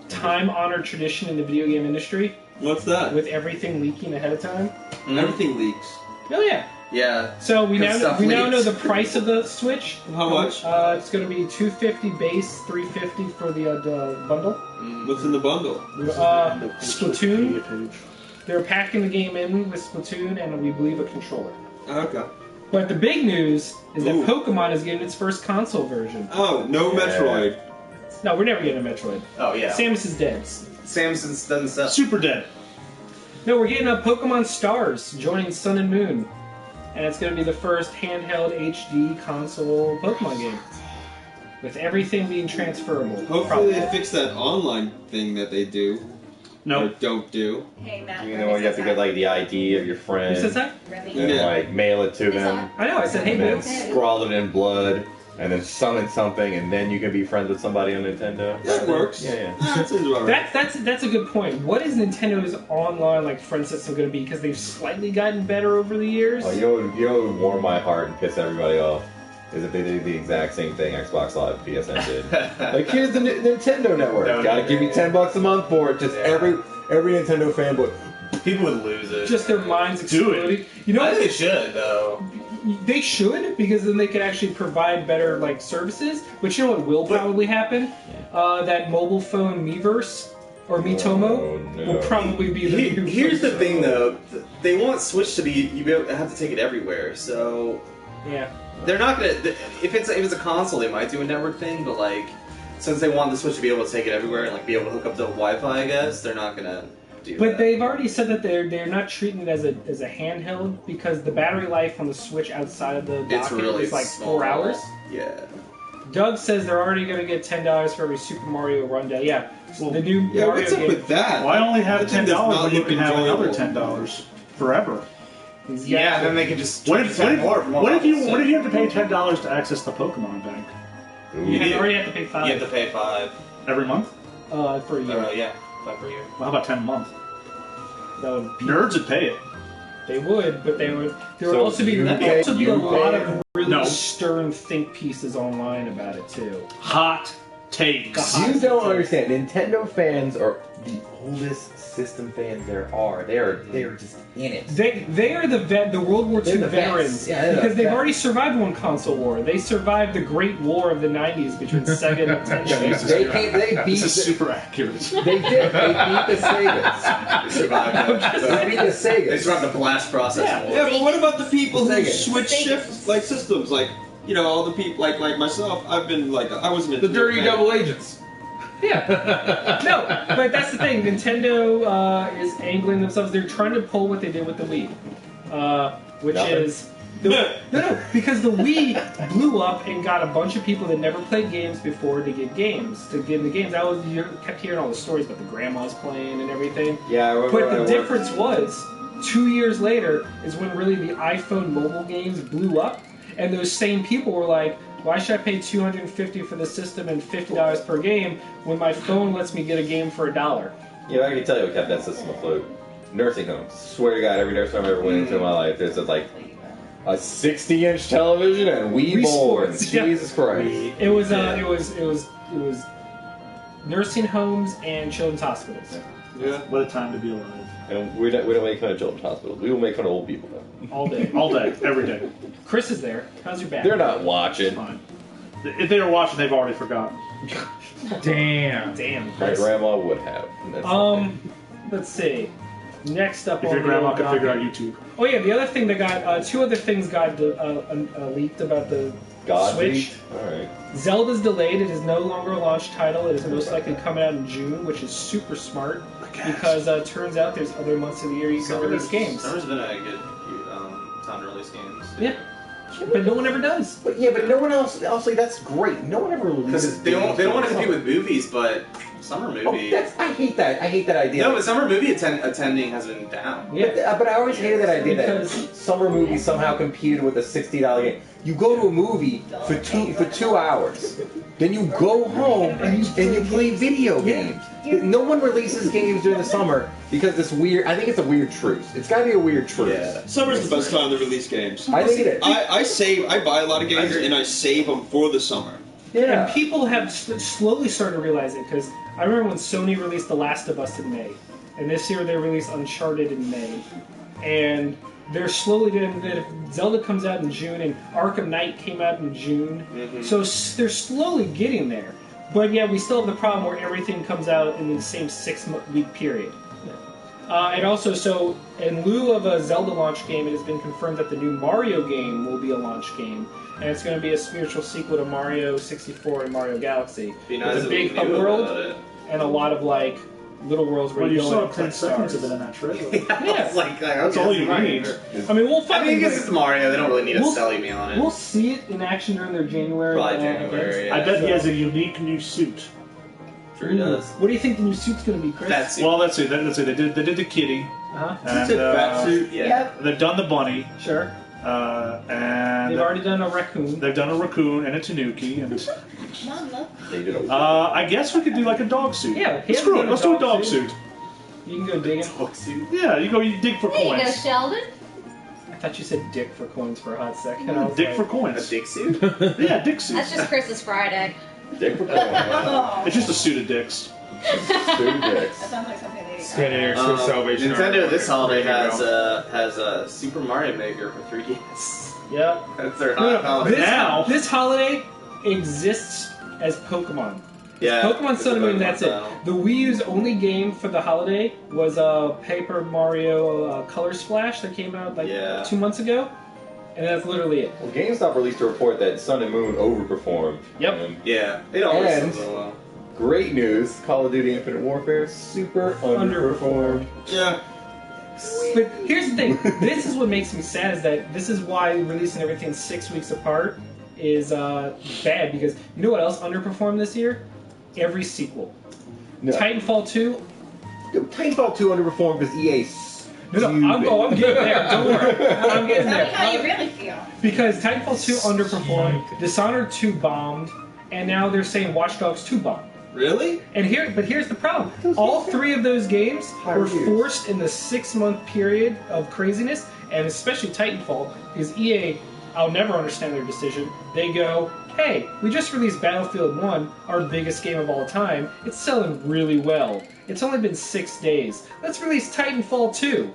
time-honored tradition in the video game industry, What's that? with everything leaking ahead of time? Everything leaks. Oh yeah. Yeah. So we Good now stuff know leaks. the price of the Switch. How much? It's going to be $250 base, $350 for the bundle. What's in the bundle? Splatoon. Page. They're packing the game in with Splatoon and we believe a controller. Okay. But the big news is that Ooh. Pokemon is getting its first console version. Oh, no Metroid. No, we're never getting a Metroid. Oh yeah. Samus is dead. Samson's doesn't sell. Super dead. No, we're getting a Pokemon Stars joining Sun and Moon. And it's going to be the first handheld HD console Pokemon game. With everything being transferable. Hopefully they fix that online thing that they do. No. Or don't do. Hey, Matt. You know, you have to get like the ID of your friend Who says that? and Yeah. like mail it to them, I know, I said, hey, and then man. scrawl it in blood, and then summon something, and then you can be friends with somebody on Nintendo. That works. Yeah. That seems about right. That's a good point. What is Nintendo's online like friend system going to be? Because they've slightly gotten better over the years. Oh, you know what would warm my heart and piss everybody off is if they did the exact same thing Xbox Live PSN did. Like, here's the Nintendo Network. That would Gotta be give me great. $10 a month for it. Just every Nintendo fanboy. People would lose it. Just their minds Do it. exploding. You know I what? think they should though. They should, because then they could actually provide better like services. But you know what will probably happen? That mobile phone Miiverse or Miitomo Oh, no. will probably be the new Here's the phone. thing though. They want Switch to be you have to take it everywhere. So Yeah. they're not gonna. If it's a console, they might do a network thing. But like, since they want the Switch to be able to take it everywhere and like be able to hook up to Wi-Fi, I guess they're not gonna do But that. they've already said that they're not treating it as a handheld because the battery life on the Switch outside of the It's docket really is like small. 4 hours. Yeah. Doug says they're already going to get $10 for every Super Mario Rundown. Yeah, Well, the new Yeah, Mario what's up game. with that? Why only have That thing does $10 not when you look can have another enjoyable. $10 forever? He's Yeah, got- then they can just What charge if, you what, 10 if, more for more what, if you, levels. what if you have to pay $10 to access the Pokemon Bank Ooh. you already have to pay $5 You have to pay $5. every month? for a year. Yeah, $5 per year. Well, how about 10 a month? That would be, Nerds would pay it. they would, but there would So also be you a pay- lot of really No. stern think pieces online about it too. Hot takes. You don't understand. Nintendo fans are the oldest system fans there are. They're just in it. They are the World War II They're the veterans vets. Yeah, they're the because they've vets. already survived one console war. They survived the Great War of the '90s between Sega and Nintendo. They beat This is super accurate. They did. They beat the Segas. They survived They that. beat the Segas. They survived the blast process. Yeah, but what about the people who Sega. switch shift like systems? Like, you know, all the people like myself. I've been like, I wasn't The dirty double agents. Yeah. No, but that's the thing. Nintendo is angling themselves. They're trying to pull what they did with the Wii, which Nothing. is no, because the Wii blew up and got a bunch of people that never played games before to get games. To get into games, you kept hearing all the stories about the grandmas playing and everything. Yeah, I remember But when the I difference was, 2 years later is when really the iPhone mobile games blew up, and those same people were like, why should I pay $250 for the system and $50 per game when my phone lets me get a game for $1? Yeah, I can tell you what kept that system afloat. Nursing homes. Swear to God, every nursing home I ever went into in my life, there's like a 60-inch television and Wii boards. Sports, yeah. Jesus Christ. It was nursing homes and children's hospitals Yeah. What a time to be alive. And we don't make fun of children's hospitals. We will make fun of old people, though. all day. All day, every day. Chris is there. How's your back? They're not watching. Fine. If they were watching, they've already forgotten. Damn. Damn. My Chris. grandma would have. And that's Let's see. Next up If on your the grandma old could figure out docket. YouTube. Oh yeah, the other thing that got two other things got leaked about the God Switch. leaked? Alright. Zelda's delayed. It is no longer a launch title. It is most likely coming out in June, which is super smart because it turns out there's other months of the year you can release games. Summer's been a good time to release games. Yeah, but no one ever does. But yeah, but no one else, honestly, that's great. No one ever releases Because they don't want to games compete with movies, but summer Oh, movie. I hate that. I hate that idea. No, but summer movie attending has been down. Yeah, But I always hated that idea Because- that summer movies somehow competed with a $60 game. You go to a movie for 2 hours, then you go home and you play video games. No one releases games during the summer because this weird. I think it's a weird truce. It's got to be a weird truce. Yeah. Summer's the best time to release games. I think it is. I buy a lot of games and I save them for the summer. Yeah. And people have slowly started to realize it because I remember when Sony released The Last of Us in May, and this year they released Uncharted in May, and they're slowly doing that. If Zelda comes out in June and Arkham Knight came out in June, so they're slowly getting there. But yeah, we still have the problem where everything comes out in the same 6-week period. And also, so in lieu of a Zelda launch game, it has been confirmed that the new Mario game will be a launch game, and it's going to be a spiritual sequel to Mario 64 and Mario Galaxy. Be nice With a if big we hub knew world about it. and a lot of like little worlds where Well, you you go saw and 10 collect seconds stars. of it in that trailer. Yeah. It's like, That's all you need. I mean, we'll I fucking. mean, I guess it's Mario. They don't really need to We'll- sell me on it. We'll see it in action during their January. Probably events. January. I Yeah. bet he has a unique new suit. Sure he does. What do you think the new suit's going to be, Chris? That's Well, let's see. They did the kitty, Uh-huh. and yeah. they've done the bunny, Sure. and They've already done a raccoon. they've done a raccoon and a tanuki, and They did a I guess we could do like a dog suit. Yeah, he Screw hasn't it. Let's done do a a dog dog suit. You can go digging. Yeah, you dig for There you go, coins. Sheldon. I thought you said dick for coins for a hot second. I was Dig like, for A coins. dick suit? Yeah, dick suit. That's just Chris's Friday. dick for It's just a suit of dicks. Two dicks. That sounds like something they Standing next to a Salvation Army. Nintendo this holiday Ready to has a Super Mario Maker for 3DS. Yeah. That's their No, holiday. this, Now- this holiday exists as Pokemon. Yeah, Pokemon it's Sun and a Moon, Pokemon that's it. style. The Wii U's only game for the holiday was Paper Mario Color Splash that came out like Yeah. 2 months ago. And that's literally it. Well, GameStop released a report that Sun and Moon overperformed. Yep. And Yeah, it always And- does so well. great news: Call of Duty Infinite Warfare super underperformed. Yeah. But here's the thing. This is what makes me sad is that this is why releasing everything 6 weeks apart is bad because you know what else underperformed this year? Every sequel. No. Titanfall 2. Titanfall 2 underperformed because EA. No, I'm getting there. Don't worry. I'm getting Tell me how you there. really feel. Because Titanfall 2 underperformed, Dishonored 2 bombed, and now they're saying Watch Dogs 2 bombed. Really? And here's the problem. All three of those games were reviews. forced in the 6-month period of craziness, and especially Titanfall, because EA, I'll never understand their decision. They go, hey, we just released Battlefield 1, our biggest game of all time. It's selling really well. It's only been 6 days. Let's release Titanfall 2.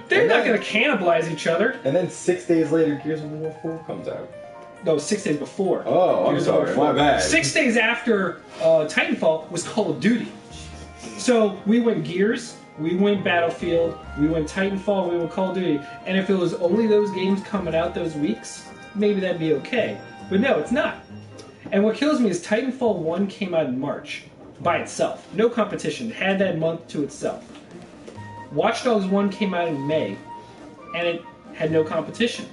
They're not going to cannibalize each other. And then 6 days later, Gears of War 4 comes out. No, 6 days before. Oh, I'm Gears of War sorry. 4. My bad. 6 days after Titanfall was Call of Duty. So we went Gears, we went Battlefield, we went Titanfall, we went Call of Duty. And if it was only those games coming out those weeks, maybe that'd be okay. But no, it's not. And what kills me is Titanfall 1 came out in March by itself. No competition. It had that month to itself. Watch Dogs 1 came out in May, and it had no competition.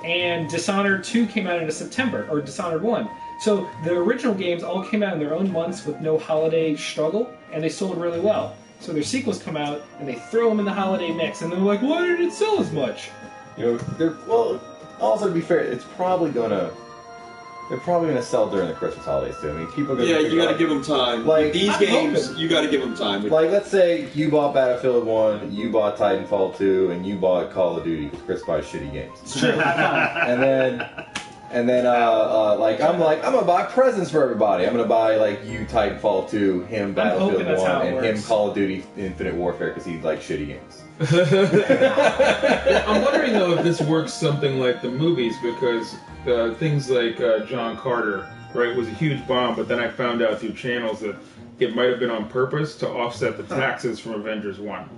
And Dishonored 2 came out in September, or Dishonored 1. So the original games all came out in their own months with no holiday struggle, and they sold really well. So their sequels come out, and they throw them in the holiday mix, and they're like, why did it sell as much? You know, well, also to be fair, they're probably gonna sell during the Christmas holidays too. I mean, people are gonna. Yeah, you gotta give them time. Like, These I'm games, hoping. you gotta give them time. Like, let's say you bought Battlefield 1, you bought Titanfall 2, and you bought Call of Duty because Chris buys shitty games. It's true. And then, I'm gonna buy presents for everybody. I'm gonna buy like you Titanfall 2, him Battlefield hoping that's 1, how it and him works. Call of Duty Infinite Warfare because he likes shitty games. I'm wondering though if this works something like the movies, because things like John Carter, right, was a huge bomb, but then I found out through channels that it might have been on purpose to offset the taxes from Avengers 1.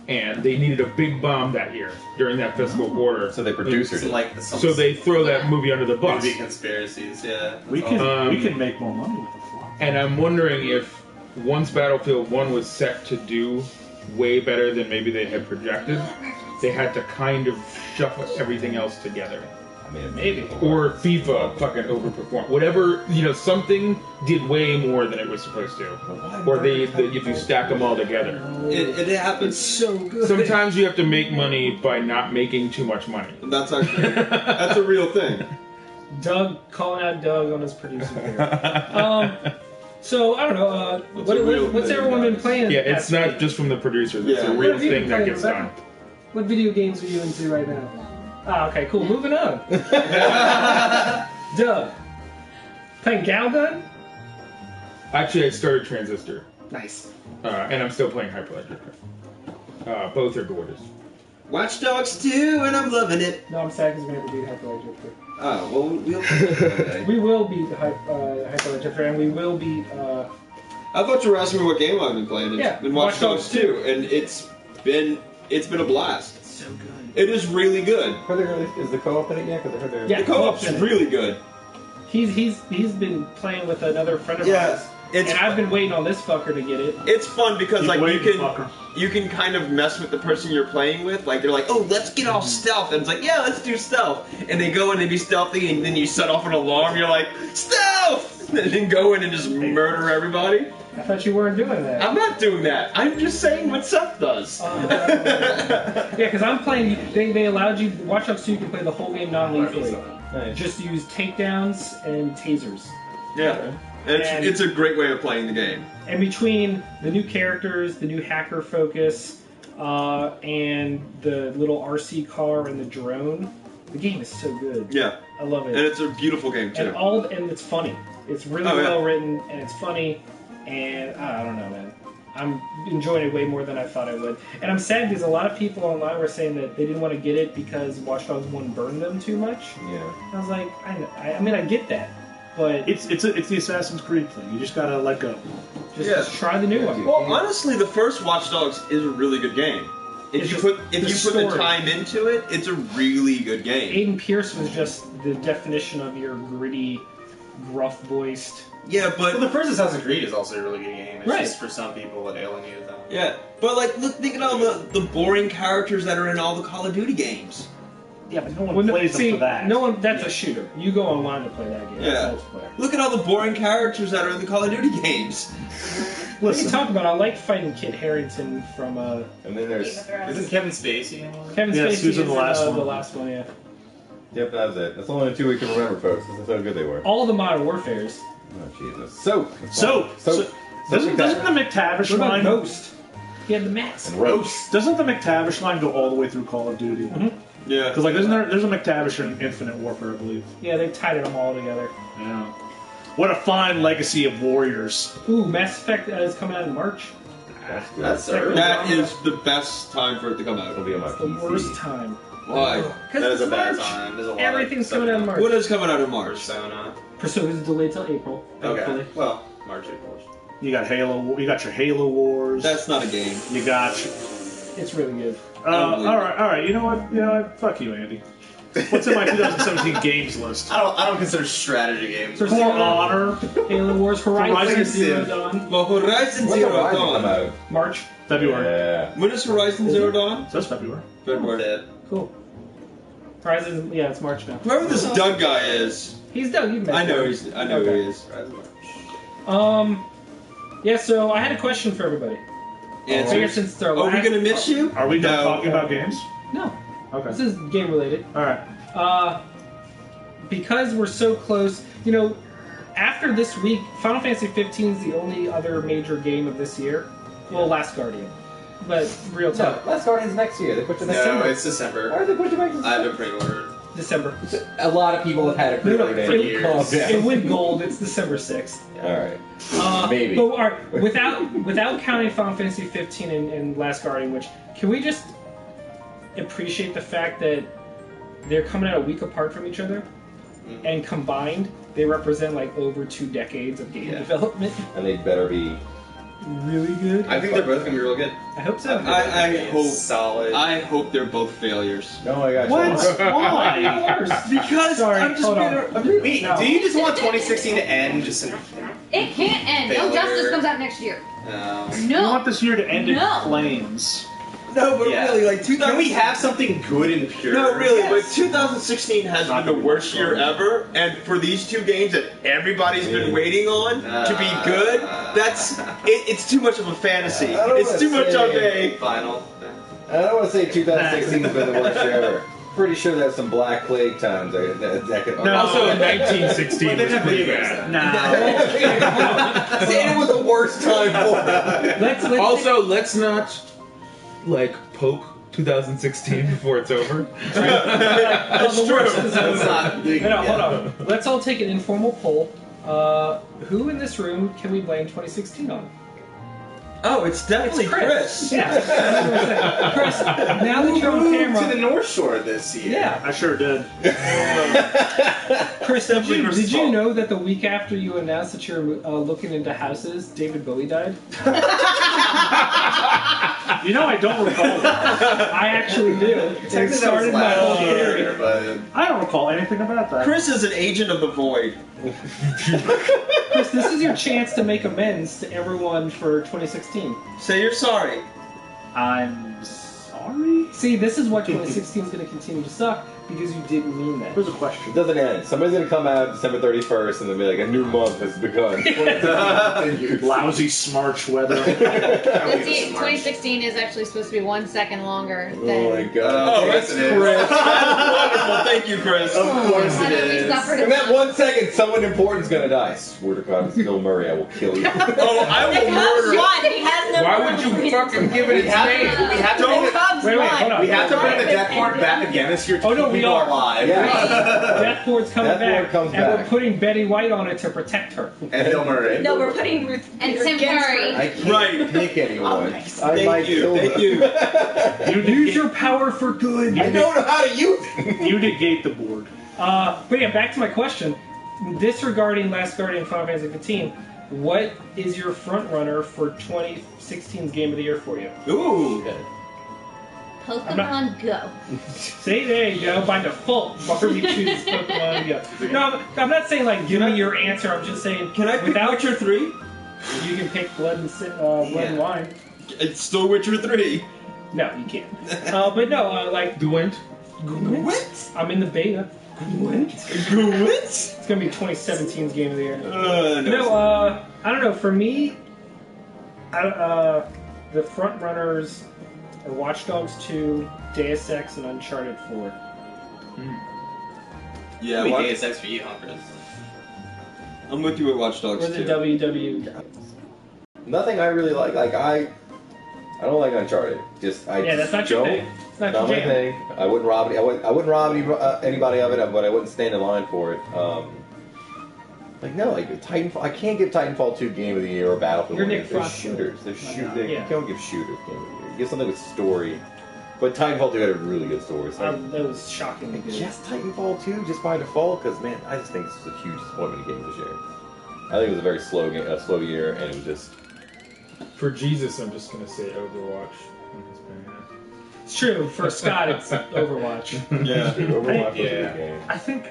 And they needed a big bomb that year during that fiscal quarter. So they produced It's it. like So they throw that movie under the bus. movie conspiracies, yeah. We can make more money with the flop. And I'm wondering if once Battlefield 1 was set to do way better than maybe they had projected, they had to kind of shuffle everything else together. I mean, Maybe. Or FIFA fucking overperformed. Whatever, something did way more than it was supposed to. Or if you stack them all together. It happens. So good. Sometimes you have to make money by not making too much money. That's actually that's a real thing. Doug, calling out Doug on his producer here. So, I don't know, what's everyone been playing? Yeah, it's not just from the producers. It's Yeah. a What real have you thing been that playing, gets Rebecca? done. What video games are you into right now? Ah, okay, cool. Moving on. Doug, playing Galgun? Actually, I started Transistor. Nice. And I'm still playing Hyperledger. Both are gorgeous. Watch Dogs 2, and I'm loving it. No, I'm sad because we never beat Hyperledger 3. Oh, well, we'll... We will beat Hyperledger 3, and we will beat... I thought you were asking me what game I've been playing. It's Yeah, been Watch Dogs 2, and it's been a blast. so good. It is really good. Is the co-op in it yet? Because I heard they're... Yeah. The co-op's co-op's in it. really good. He's been playing with another friend of Yeah, ours, it's and I've been waiting on this fucker to get it. It's fun because Keep like waiting, fucker. you can kind of mess with the person you're playing with. Like they're like, oh, let's get all stealth, and it's like, yeah, let's do stealth. And they go in and be stealthy, and then you set off an alarm. You're like, stealth, and then go in and just murder everybody. I thought you weren't doing that. I'm not doing that. I'm just saying what Seth does. Yeah, because I'm playing. They allowed you. Watch Dogs 2, you can play the whole game non-lethally. Nice. Just use takedowns and tasers. Yeah, And- it's a great way of playing the game. And between the new characters, the new hacker focus, and the little RC car and the drone, the game is so good. Yeah, I love it. and it's a beautiful game too. And it's funny. It's really Oh, yeah. well written, and it's funny, and I don't know, man. I'm enjoying it way more than I thought I would. And I'm sad because a lot of people online were saying that they didn't want to get it because Watch Dogs 1 burned them too much. Yeah. I was like, I mean, I get that, but It's the Assassin's Creed thing. You just gotta let go. just try the new one. Well, honestly, the first Watch Dogs is a really good game. If It's you just put the the story. time into it, it's a really good game. Aiden Pierce was just the definition of your gritty, gruff-voiced. Yeah, Well, but the first Assassin's Creed is also a really good game. It's Right. just for some people it alienated them. yeah, but like, look, think at all the boring characters that are in all the Call of Duty games. Yeah, but no one plays them for that. No one. That's a shooter. You go online to play that game. Yeah. That's multiplayer. Look at all the boring characters that are in the Call of Duty games. What are you talking about? I like fighting Kit Harington from And then there's... Isn't Kevin Spacey in one? Kevin Yes, Spacey. he was in is the last one. The last one, yeah. Yep, that was it. That's only the 2 we can remember, folks. That's how good they were. All the Modern Warfares. Oh, Jesus. So Doesn't the McTavish What about line Ghost? He had the mask. and roast. doesn't the McTavish line go all the way through Call of Duty? Mhm. Yeah. Because like there's a McTavish in Infinite Warfare, I believe. Yeah, they tied them all together. Yeah. What a fine legacy of warriors. Ooh, Mass Effect is coming out in March. That's That is the best time for it to come out. It'll be on my It's the PC. worst time. Why? Because That is it's a bad March. time. There's a lot Everything's of coming out in March. What is coming out in March? Persona. Pursuit is delayed till April. Okay. Hopefully. Well, March, April. You got Halo. You got your Halo Wars. That's not a game. You got. It's really good. All right. You know what? Fuck you, Andy. What's in my 2017 games list? I don't consider strategy games. For Honor, Halo Wars, Horizon Horizon Zero Civ. Dawn, Well, Horizon When's Zero Horizon come Dawn. out? March. February. Yeah. When is Horizon Zero Dawn? So that's February. February. Cool. Horizon, yeah, it's March now. Whoever this Doug guy is, He's done. You've met I know him. I know Okay. who he is. Yeah, so I had a question for everybody. I Answers. figured since it's our Are we last- gonna miss you? Are we done No. talking about games? No, Okay. this is game related. All right. Because we're so close, you know, after this week, Final Fantasy 15 is the only other major game of this year. Well, Last Guardian. But real No, talk, Last Guardian's next year. They pushed it No, December. it's December. Why are they pushing back to I have it pre-ordered. December. A lot of people have had it No, no, pre-ordered. for years. Calm down. It went gold. It's December 6th. Alright. Maybe. But all right, without counting Final Fantasy 15 and Last Guardian, which can we just appreciate the fact that they're coming out a week apart from each other, and combined they represent like over 2 decades of game development. And they'd better be. Really good. I think they're both gonna be real good. I hope so. I hope Solid. I hope they're both failures. Oh my gosh. What? Why? Because Sorry, I'm just hold being on. Wait, No. do you just want 2016 to end? Just in, It can't end. No Failure. Justice comes out next year. no. We No. want this year to end in No. flames. No, but Yeah. really, like 2000. Can we have something good and pure? No, really, Yes. but 2016 has been the worst year ever, and for these 2 games that everybody's been waiting on to be good, it's too much of a fantasy. I don't It's too wanna much of say- a. Final. I don't want to say 2016 has been the worst year ever. Pretty sure there's some Black Plague times that could. No. Also, 1916 was pretty bad. No. Saying it was the worst time for it. Let's Also, let's not poke 2016 before it's over. That's true. No, hold on. Let's all take an informal poll. Who in this room can we blame 2016 on? Oh, it's definitely Chris. Yeah. 100%. Chris, now that you're on To the camera. North Shore this year. Yeah. I sure did. Chris, did Definitely you Chris's know fault. that the week after you announced that you're looking into houses, David Bowie died? You know, I don't recall that. I actually do. It started my whole theory. But I don't recall anything about that. Chris is an agent of the void. Chris, this is your chance to make amends to everyone for 2016. Say you're sorry. I'm sorry? See, this is why 2016 is going to continue to suck, because you didn't mean that. There's a question. It doesn't end. Somebody's gonna come out December 31st and they'll be like, a new month has begun. Lousy smarch weather. Let's see, 2016 is actually supposed to be 1 second longer than. Oh my god. Oh, yes, that's it is. Chris. wonderful. Thank you, Chris. of course Why it don't we is. suffer In that to 1 second, someone important's gonna die. I swear to God, it's Bill Murray. I will kill you. Oh, I will Cubs murder. won. He has no. Why would you fucking give it its name? We have to bring the, Cubs Wait, won. hold on. we have to bring the death card back again this year to Oh, no, keep we people are. alive. Yeah. Death Board's coming Death Board back, comes and we're back. putting Betty White on it to protect her. And Bill Murray. No, we're putting Ruth and Tim Curry. I can't Right. pick anyone. I might Thank you. kill Thank them. you. Use your power for good. I don't know how to use it. You negate the board. But yeah, back to my question. Disregarding Last Guardian Final Fantasy 15, what is your front runner for 2016's Game of the Year for you? Ooh. Pokemon Go. See, there you go. By default, Barbie chooses Pokemon Go. No, I'm not saying like give me your answer. I'm just saying Can I pick without Witcher 3? you can pick Blood and Wine. It's still Witcher 3. No, you can't. But no, like Gwent? What? I'm in the beta. What? It's gonna be 2017's Game of the Year. No. I don't know. For me, the front runners are Watch Dogs 2, Deus Ex, and Uncharted 4. Yeah, We what? Deus Ex for you, huh, Chris? I'm with you at Watch Dogs Or the 2. WW. Nothing I really like. Like I don't like Uncharted. That's not your thing. It's not my your jam. thing. I wouldn't rob anybody of it, but I wouldn't stand in line for it. Titanfall. I can't give Titanfall 2 Game of the Year or Battlefield. You're Nick They're Frost. shooters. They're shooters. Yeah. You can't give shooters Game of the Year. Give something with story. But Titanfall 2 had a really good story. So That was shockingly good. just Titanfall 2, just by default, because man, I just think this is a huge disappointment in games this year. I think it was a very slow year, and it was just. For Jesus, I'm just gonna say Overwatch. It's true. For Scott, it's Overwatch. Yeah, Overwatch was a Yeah. good game. I think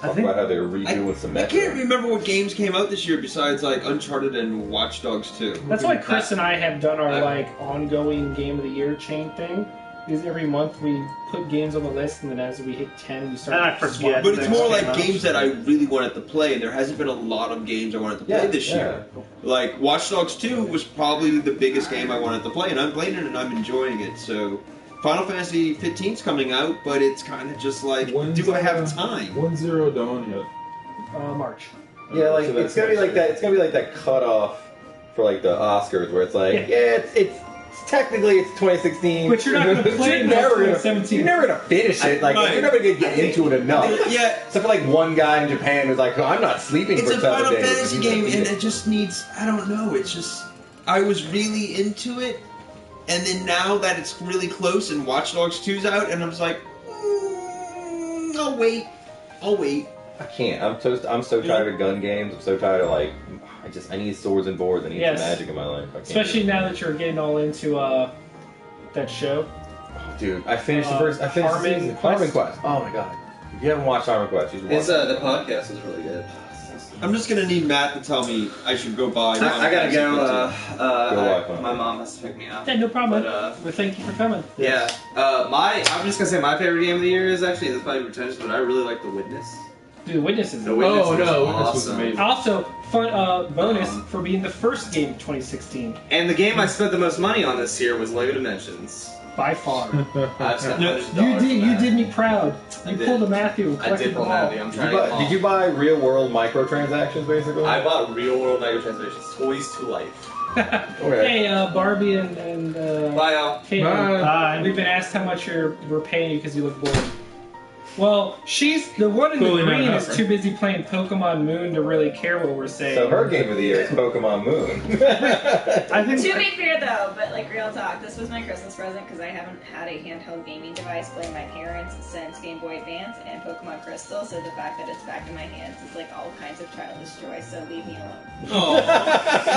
Talk about how they were redoing some I Metro. can't remember what games came out this year besides like Uncharted and Watch Dogs 2. That's why Chris and I have done our ongoing Game of the Year chain thing. Is every month we put games on the list, and then as we hit 10, we start. And I forget. swapping. But it's more like Came out. games that I really wanted to play, and there hasn't been a lot of games I wanted to play this year. Like Watch Dogs 2 was probably the biggest game I wanted to play, and I'm playing it and I'm enjoying it. So Final Fantasy 15's coming out, but it's kind of just like, do I have time? 1-0 Dawn yet? March. Yeah, like So it's gonna be like that. It's gonna be like that cutoff for like the Oscars, where it's like, it's technically it's 2016, But you're not gonna play it until 2017. You're never gonna finish it. Like Right. you're never gonna get into it enough. Yeah. Except for like one guy in Japan who's like, I'm not sleeping It's for a 7 Final days. Fantasy game, and it just needs, I don't know, it's just, I was really into it, and then now that it's really close and Watch Dogs 2's out, and I'm just like, I'll wait. I can't. I'm so tired of gun games. I'm so tired of like, I need swords and boards. I need Yes. some magic in my life. I can't Especially do it. now that you're getting all into that show. Oh, dude, I finished the first. I finished Harmon the season. Quest? Harmon Quest. Oh my god. If you haven't watched Harmon Quest, you should watch It's it. the podcast is really good. I'm just gonna need Matt to tell me I should go buy. I gotta go. watch My mom has to pick me up. Yeah, no problem. But, Well, thank you for coming. Yeah. I'm just gonna say my favorite game of the year is actually, this probably pretentious, but I really like The Witness. Dude, Witnesses. The Witness Oh is no, this was awesome. amazing. Also, fun bonus for being the first game of 2016 And the game I spent the most money on this year was Lego Dimensions. by far. I've spent You $100 did. for You that. did me proud. I You did. pulled a Matthew and I collected did them pull all. Matthew. I'm trying to get them Did you buy real world microtransactions basically? I bought real world microtransactions, toys to life. Okay. Hey, Barbie and Bye, y'all. Caitlin. Bye. We've been asked how much we're paying you because you look bored. Well, she's the one in Clearly the not green enough, is too busy playing Pokemon Moon to really care what we're saying. So her game of the year is Pokemon Moon. I think To be fair though, but like real talk, this was my Christmas present because I haven't had a handheld gaming device by my parents since Game Boy Advance and Pokemon Crystal, so the fact that it's back in my hands is like all kinds of childish joy, so leave me alone. Oh,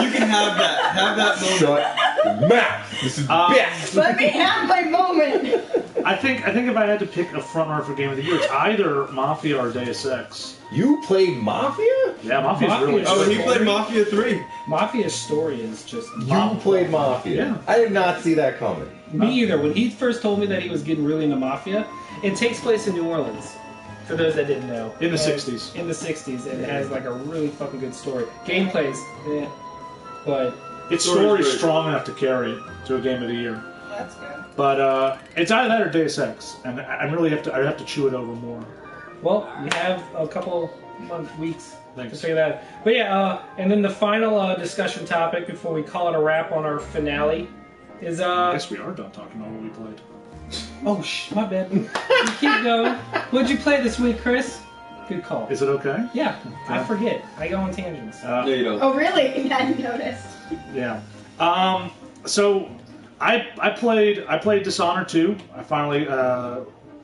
you can have that. Have that moment. Shut your mouth. This is best. Let me have my moment! I think if I had to pick a front runner for game of the year, it's either Mafia or Deus Ex. You played Mafia? Yeah, Mafia's really Mafia's Oh, good. he played Mafia 3. Mafia's story is just You played Mafia. Yeah. I did not see that coming. me either. When he first told me that he was getting really into Mafia, it takes place in New Orleans. For those that didn't know, In the And- 60s. In the 60s, and it has like a really fucking good story. Gameplay's, but Its Story's story's great. strong enough to carry it to a game of the year. That's good. But it's either that or Deus Ex, and I really have to chew it over more. well, you have a couple weeks to Thanks. figure that out. But yeah, and then the final discussion topic before we call it a wrap on our finale is I guess we are done talking about what we played. oh my bad. You keep going. What'd you play this week, Chris? Good call. Is it okay? Yeah, I forget. I go on tangents. No, you don't. Oh really? I hadn't noticed. Yeah. So I played Dishonored 2. I finally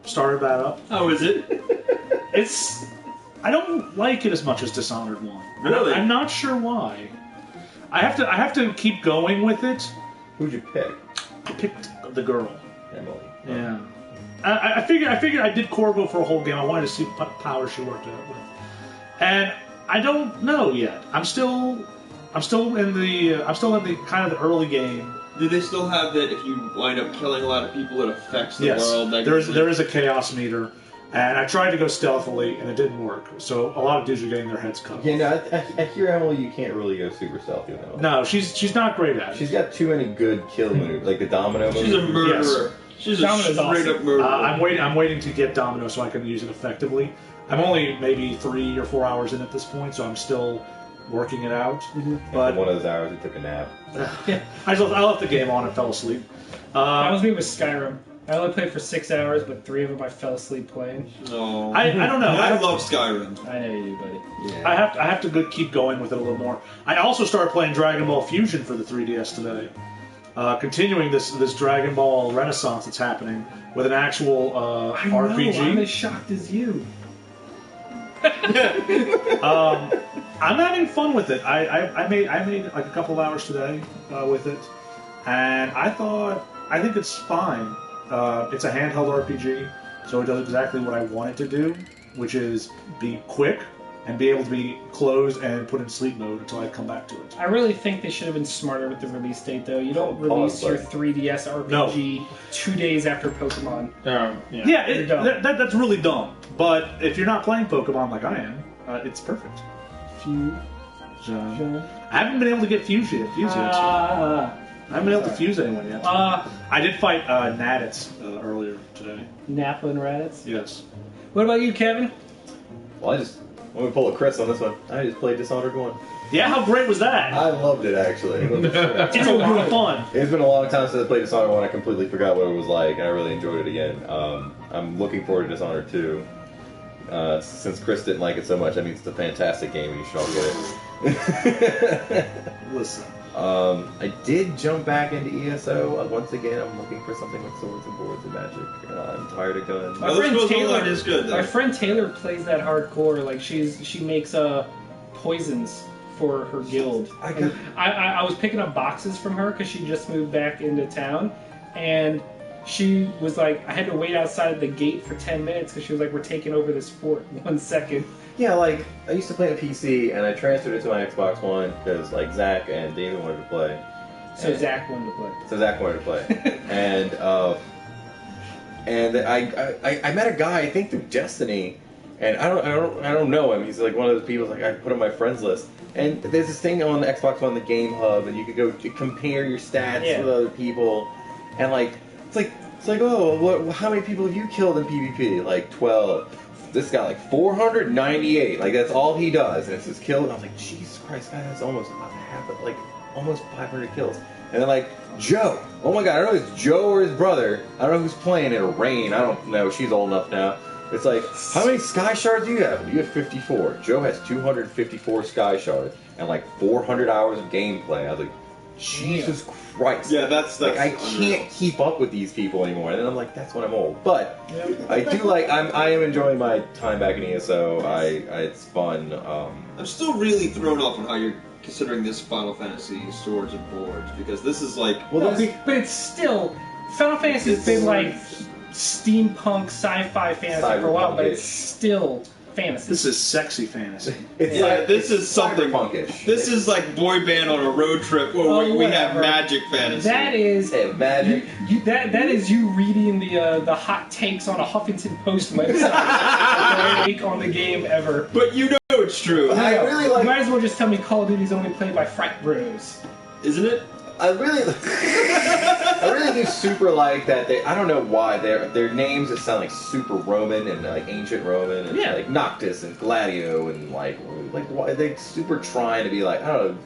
started that up. How is it? I don't like it as much as Dishonored 1. Really? I'm not sure why. I have to keep going with it. Who'd you pick? I picked the girl. Emily. Yeah. I figured I did Corvo for a whole game. I wanted to see what power she worked out with. And I don't know yet. I'm still in the kind of the early game. Do they still have that if you wind up killing a lot of people, it affects the Yes. world? There is a chaos meter. And I tried to go stealthily, and it didn't work. So a lot of dudes are getting their heads cut off. Yeah, no, I hear Emily, you can't really go super stealthy though. No, she's not great at it. She's got too many good kill maneuvers, like the domino moves. She's a murderer. She's a Domino's straight awesome. up murderer. I'm waiting to get Domino so I can use it effectively. I'm only maybe 3 or 4 hours in at this point, so I'm still working it out. But But one of those hours, I took a nap. I left the game on and fell asleep. That was me with Skyrim. I only played for 6 hours, but 3 of them I fell asleep playing. No. I don't know. I love Skyrim. I know you do, buddy. Yeah. I have to keep going with it a little more. I also started playing Dragon Ball Fusion for the 3DS today, continuing this Dragon Ball Renaissance that's happening with an actual I know, RPG. I'm as shocked as you. I'm having fun with it. I made like a couple hours today with it, and I think it's fine. It's a handheld RPG, so it does exactly what I want it to do, which is be quick and be able to be closed and put in sleep mode until I come back to it. I really think they should have been smarter with the release date, though. You don't release your 3DS RPG 2 days after Pokemon. Yeah, that's really dumb. But if you're not playing Pokemon like I am, it's perfect. I haven't been able to get Fuse yet. I haven't been able to fuse anyone yet. I did fight Naditz earlier today. Nappa and Raditz? Yes. What about you, Kevin? Well, let me pull a Chris on this one. I just played Dishonored 1. Yeah, how great was that? I loved it, actually. It's a lot of fun. It's been a long time since I played Dishonored 1. I completely forgot what it was like, and I really enjoyed it again. I'm looking forward to Dishonored 2. Since Chris didn't like it so much, I mean, it's a fantastic game, and you should all get it. Listen. I did jump back into ESO. Once again, I'm looking for something with swords and boards and magic. I'm tired of guns. My friend Taylor plays that hardcore. Like she makes poisons for her guild. I was picking up boxes from her because she just moved back into town, and she was like, I had to wait outside the gate for 10 minutes because she was like, we're taking over this fort in 1 second. Yeah, like, I used to play on PC, and I transferred it to my Xbox One because, like, Zach and David wanted to play. So Zach wanted to play. and I met a guy, I think through Destiny, and I don't know him. He's like one of those people like I put on my friends list. And there's this thing on the Xbox One, the Game Hub, and you could go compare your stats with other people, and like it's like oh, how many people have you killed in PvP? Like 12. This guy like 498. Like that's all he does, and it's his kill. And I was like, Jesus Christ, guy, that's almost almost 500 kills. And then like Joe. Oh my God, I don't know if it's Joe or his brother. I don't know who's playing it. Or Rain. I don't know. She's old enough now. It's like, how many Sky Shards do you have? You have 54. Joe has 254 Sky Shards and like 400 hours of gameplay. I was like, Jesus Christ. Yeah, that's like, I can't keep up with these people anymore. And then I'm like, that's when I'm old. But I do like, I am enjoying my time back in ESO. It's fun. I'm still really thrown off on how you're considering this Final Fantasy Swords and Boards, because this is like... but it's still... Final Fantasy's been like steampunk sci-fi fantasy for a while, but it's still fantasy. This is sexy fantasy. This is something punkish. This is like boy band on a road trip where we have magic fantasy. That is magic. That is you reading the hot takes on a Huffington Post website every week on the game ever. But you know it's true. I really like. You might as well just tell me Call of Duty's only played by frat bros, isn't it? I really do super like that. I don't know why their names just sound like super Roman and like ancient Roman and like Noctis and Gladio and like why they super trying to be like, I don't know.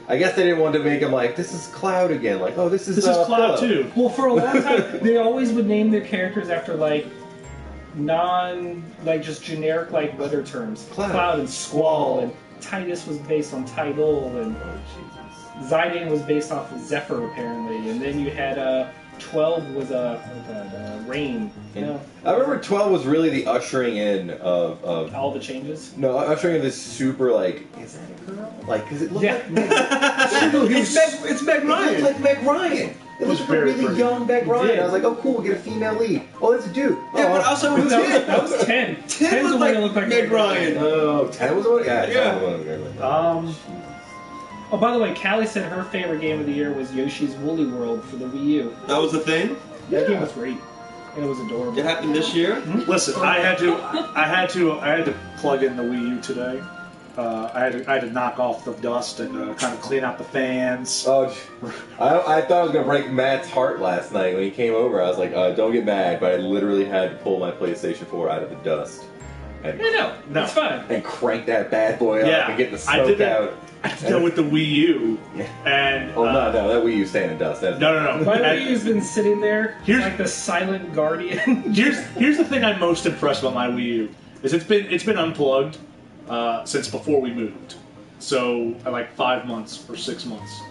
I guess they didn't want to make them like, this is Cloud again. Like, oh, this is Cloud too. Well, for a long time they always would name their characters after like just generic like weather terms. Cloud and Squall, and Titus was based on Tidal, and Zidane was based off of Zephyr, apparently, and then you had 12 was Rain. You know? I remember 12 was really the ushering in of all the changes. No, ushering in this super like, is that a girl? Like, because it looked like it's Meg Ryan. It looked like Meg Ryan. It looked like a really young Meg Ryan. I was like, oh cool, we'll get a female lead. Oh, that's a dude. Yeah, but also with 10. That was 10. 10 was like Meg Ryan. Oh, 10 was the one? Yeah. Oh, by the way, Callie said her favorite game of the year was Yoshi's Woolly World for the Wii U. That was the thing? That game was great. And it was adorable. It happened this year? Mm-hmm. Listen, I had to plug in the Wii U today. I had to knock off the dust and kind of clean out the fans. Oh, I thought I was gonna break Matt's heart last night when he came over. I was like, don't get mad, but I literally had to pull my PlayStation 4 out of the dust. and, I know. No. It's fun. and crank that bad boy up and get the I smoke did that. out. I did that with the Wii U, and Oh no, that Wii U's staying in dust. That's no. My And Wii U's been sitting there Here's- like the silent guardian. here's the thing I'm most impressed about my Wii U is it's been unplugged since before we moved, so like 5 months or 6 months,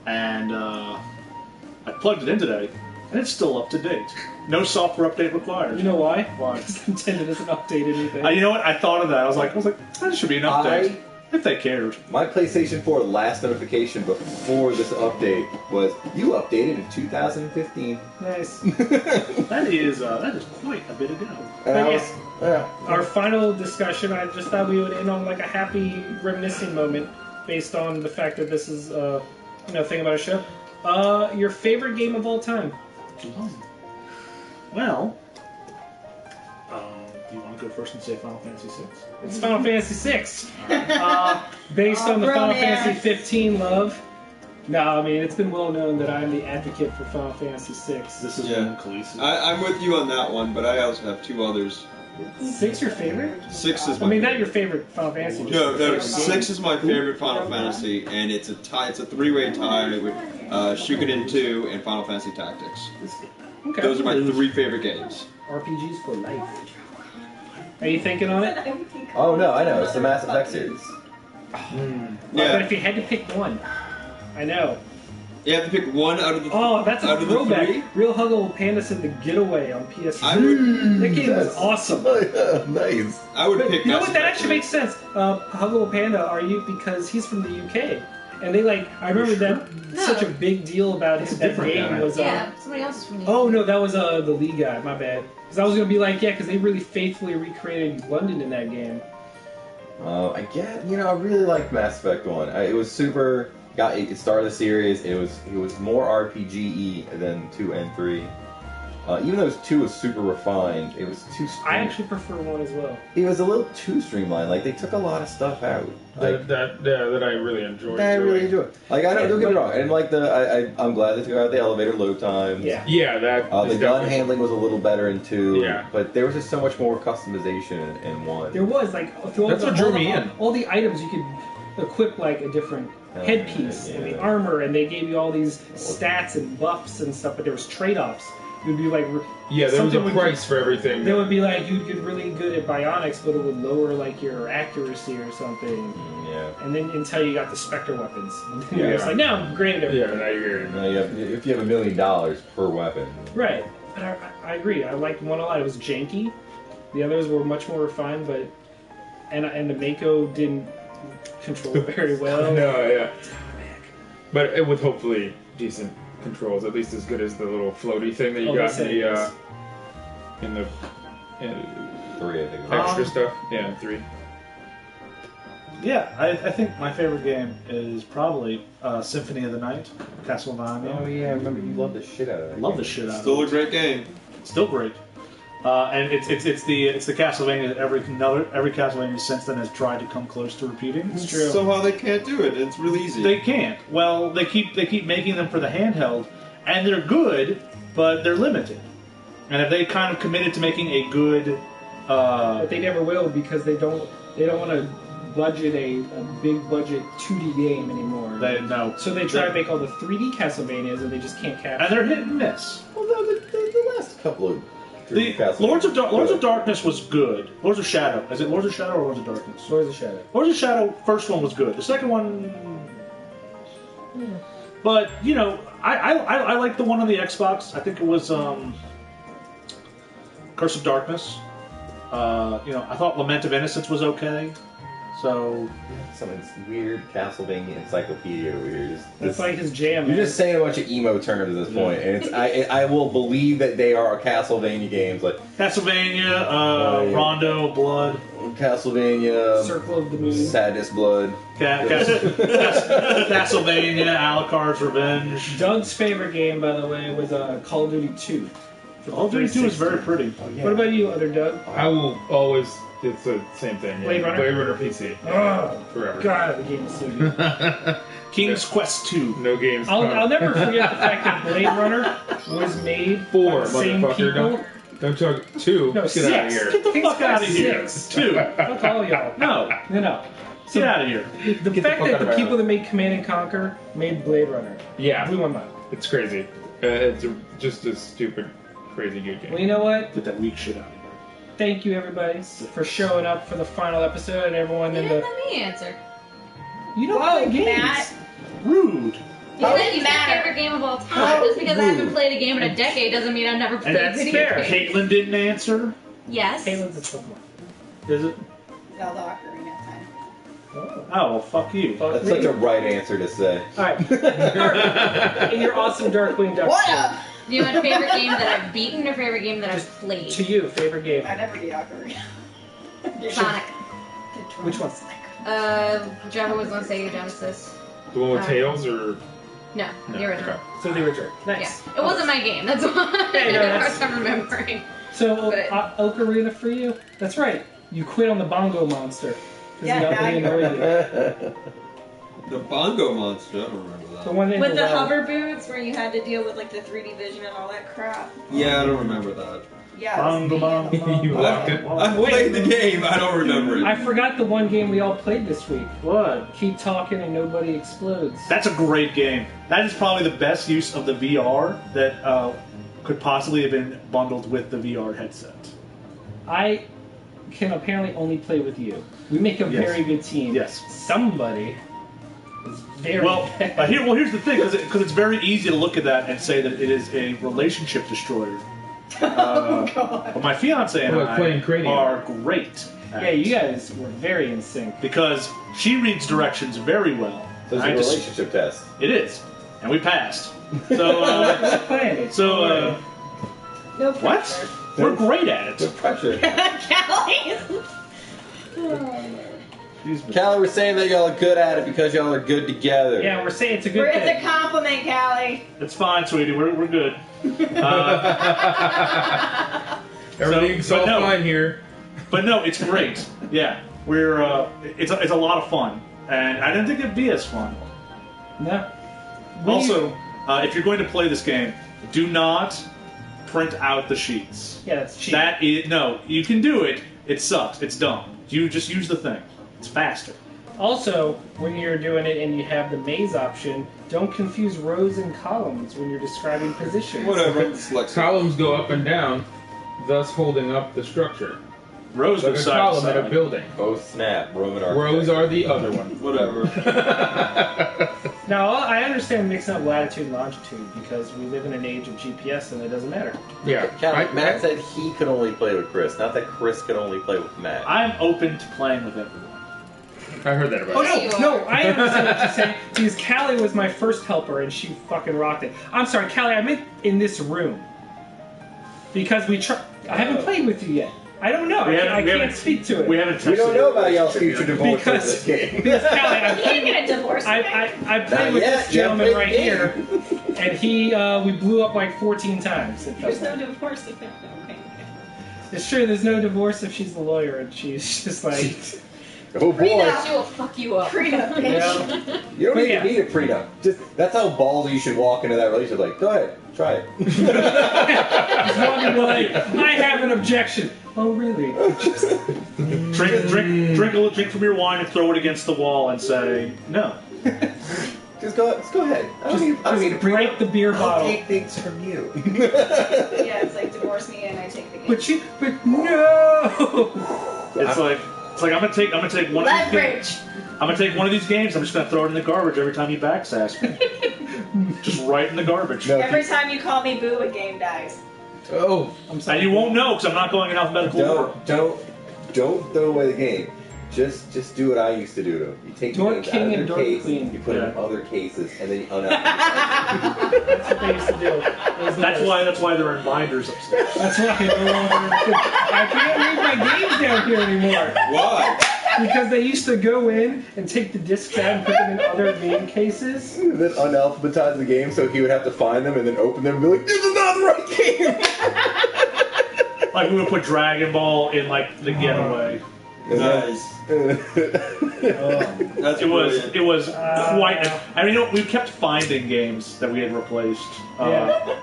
and I plugged it in today, and it's still up to date. No software update required. You know why? Why? Because Nintendo doesn't update anything. You know what? I thought of that. I was like, that should be an update if they cared. My PlayStation 4 last notification before this update was, you updated in 2015. Nice. That is quite a bit ago. And I But was, yeah. Our final discussion, I just thought we would end on like a happy reminiscing moment based on the fact that this is thing about a show. Your favorite game of all time? Well, do you want to go first and say Final Fantasy VI? It's Final Fantasy VI. Based on the Final romance. Fantasy 15 love. No, I mean, it's been well known that I'm the advocate for Final Fantasy VI. This is Yeah. one Khaleesi. I'm with you on that one, but I also have two others. 6 your favorite? 6 is my I mean, not favorite. your favorite Final Fantasy. just No, your favorite 6 game. is my favorite Final Fantasy, and it's a tie. It's a three-way tie with Shukiden 2 and Final Fantasy Tactics. Okay. Those are my 3 favorite games. RPGs for life. Are you thinking on it? Oh no, I know. It's the Mass Effect series. But Yeah, if you had to pick one, I know. you have to pick one out of the. Oh, that's a out of the throwback. 3. Real Huggable Panda said the Getaway on PS3. I would. That game was Yes. awesome. Nice. I would But pick. you know Mass what? That Effect actually makes sense. Huggable Panda, are you? Because he's from the UK, and they I remember that No. such a big deal about That's a that different game guy. was. Yeah, somebody else is from the Oh no, that was the lead guy. My bad. Because I was gonna be like, yeah, because they really faithfully recreated London in that game. I get. I really liked Mass Effect 1. It was super. It started the series. It was more RPG-y than 2 and 3. Even though 2 was super refined, it was too. I actually prefer 1 as well. It was a little too streamlined. Like they took a lot of stuff out. Like, that I really enjoyed. I really doing. enjoy it. Like I don't get me wrong. I didn't like I'm glad they took out the elevator load times. Yeah. Yeah, that. The is gun definitely- handling was a little better in 2. Yeah. But there was just so much more customization in 1. There was through all That's what drew me in. All the items you could equip like a different headpiece and the yeah. armor, and they gave you all these stats and buffs and stuff. But there was trade-offs. It would be like Yeah, there was a something would- price for everything. There would be like you'd get really good at bionics, but it would lower like your accuracy or something. Yeah. And then until you got the Spectre weapons, and then Yeah. it's like now I'm great at Yeah, everything. now you're. Now if you have $1 million per weapon. Right. But I agree. I liked 1 a lot. It was janky. The others were much more refined, but and the Mako didn't control it very well. No, yeah. But it with hopefully decent controls, at least as good as the little floaty thing that you Oh, got they said in the 3, I think. extra stuff. Yeah, 3. Yeah, I think my favorite game is probably Symphony of the Night, Castlevania. Oh yeah, I remember you loved the shit out of that. Love the shit out Still of a great game. it. Still great. And it's the Castlevania that every Castlevania since then has tried to come close to repeating. It's true. Somehow they can't do it. It's really easy. They can't. Well, they keep making them for the handheld, and they're good, but they're limited. And if they kind of committed to making a good, But they never will because they don't want to budget a big budget 2D game anymore. no. So they try to make all the 3D Castlevanias and they just can't capture. And they're hit and miss. Well, no, the last couple of The Lords of Darkness was good. Lords of Shadow. Is it Lords of Shadow or Lords of Darkness? Lords of Shadow. Lords of Shadow, first one was good. The second one, but I like the one on the Xbox. I think it was Curse of Darkness. I thought Lament of Innocence was okay. So Something's weird Castlevania encyclopedia over here. That's like his jam. You're man. just saying a bunch of emo terms at this point, and I will believe that they are Castlevania games like Castlevania, Rondo, Blood, Castlevania, Circle of the Moon. Sadness Blood. Castlevania, Alucard's Revenge. Doug's favorite game, by the way, was Call of Duty 2. Call of Duty 2 is very pretty. What about you, other Doug? I will always. It's the same thing. Yeah. Blade Runner? Blade Runner PC. Oh, Forever. God, the game is so good. King's Quest 2. No games. I'll never forget the fact that Blade Runner was made by Four, the same motherfucker, people don't- Don't talk 2. No, Get 6. out of here. Get the King's fuck out of Quest here. 6. 2. Fuck all y'all. No. No. Get out of here. The Get the fact fuck that out the of people here. that made Command and Conquer made Blade Runner Yeah, blew my mind. it's crazy. It's just a stupid, crazy good game. Well, you know what? Get that weak shit out of here. Thank you, everybody, for showing up for the final episode, and everyone You in didn't the. let me answer. You don't Whoa, play games. Matt. Rude. You How said it's your matter? favorite game of all time. Just because I haven't rude. played a game in a decade doesn't mean I've never played that's video fair. games. Caitlin didn't answer. Yes. Caitlin's a Pokemon. Is it? Zelda Ocarina of Time. Oh. Oh, well, fuck you. Fuck That's me. such a right answer to say. Alright. In your awesome Darkwing Duck. What up? Do you have a favorite game that I've beaten or favorite game that I've played? To you, favorite game. I never beat Ocarina. Sonic. Which one? Whichever was on Sega Genesis. The one with Uh, Tails or No, the original. okay. So the original. Nice. Yeah. It wasn't my game, that's why Yeah, no, I that's- have a hard time remembering. So, But- Ocarina for you? That's right. You quit on the bongo monster. 'Cause Yeah, the now Ocarina you annoyed remember. you. The bongo monster. I don't remember The that. one in With the well. hover boots where you had to deal with like the 3D vision and all that crap. Yeah, I don't remember that. Yeah. it was Bongo, me. bongo, You locked it. I played the game. I don't remember it. I forgot the one game we all played this week. What? Keep talking and nobody explodes. That's a great game. That is probably the best use of the VR that could possibly have been bundled with the VR headset. I can apparently only play with you. We make a Yes. very good team. Yes. Somebody is very Well, bad. here's the thing, because it's very easy to look at that and say that it is a relationship destroyer. But my fiance and Well, like playing I Cranium. are great. at Yeah, it. you guys were very in sync. Because she reads directions very well. So it's I a just- relationship test. It is, and we passed. So, We're playing it. so No what? pressure. We're great at No it. pressure. Callie. Callie, we're saying that y'all are good at it because y'all are good together. Yeah, we're saying it's a good It's a thing. compliment, Callie. It's fine, sweetie. We're good. Everything's but all no. fine here. But no, it's great. Yeah, we're it's a lot of fun, and I didn't think it'd be as fun. No. Also, if you're going to play this game, do not print out the sheets. Yeah, that's cheap. That is no, you can do it. It sucks. It's dumb. You just use the thing. It's faster. Also, when you're doing it and you have the maze option, don't confuse rows and columns when you're describing positions. Whatever. Dyslexic. Columns go up and down, thus holding up the structure. Rows Like go a side to column in a side. building. Oh snap, Roman architect. Rows are the other one. Whatever. Now, I understand mixing up latitude and longitude because we live in an age of GPS and it doesn't matter. Yeah. Callie, Matt said he could only play with Chris, not that Chris could only play with Matt. I'm open to playing with everyone. I heard that about Oh it. Yeah, you no, are. I understand what you're saying because Callie was my first helper and she fucking rocked it. I'm sorry, Callie, I meant in this room because I haven't played with you yet. I don't know. I can't speak to it. We haven't. We don't tested know it. about y'all's future divorce in Because- this game. Because Callie, I You played ain't gonna divorce me. I Not played with yet, this gentleman yeah, right play the here, and he we blew up like 14 times. It felt There's no like. divorce if okay. It's true. There's no divorce if she's the lawyer, and she's just like, Oh boy. Prenup. She will fuck you up. Prenup, bitch. yeah. You don't But even yeah. need a prenup. Just that's how ballsy you should walk into that relationship. Like, go ahead, try it. Just walking in like, I have an objection. Oh really? Drink from your wine and throw it against the wall and say no. Just go ahead. I don't need a prenup. Break the beer I'll bottle. take things from you. Yeah, it's like divorce me and I take the game. But no. It's like I'm gonna take one of these games. Leverage. I'm gonna take one of these games. I'm just gonna throw it in the garbage every time you backsass me. Just right in the garbage. No. Every time you call me boo, a game dies. Oh, I'm sorry. And you won't know because I'm not going in alphabetical order. Don't throw away the game. Just do what I used to do to them. You take the Dork games King out of and their Dork case, Queen. you put them in Yeah. other cases, and then you unalphabetize. That's what they used to do. It was nice. That's why they're in binders upstairs. That's why I can't read my games down here anymore. Why? Because they used to go in and take the discs out and put them in other game cases. And then unalphabetize the game, so he would have to find them and then open them and be like, "This is not the right game." Like we would put Dragon Ball in like the Getaway. And then- Nice. Oh. That's It was quite. I mean, we kept finding games that we had replaced. Yeah.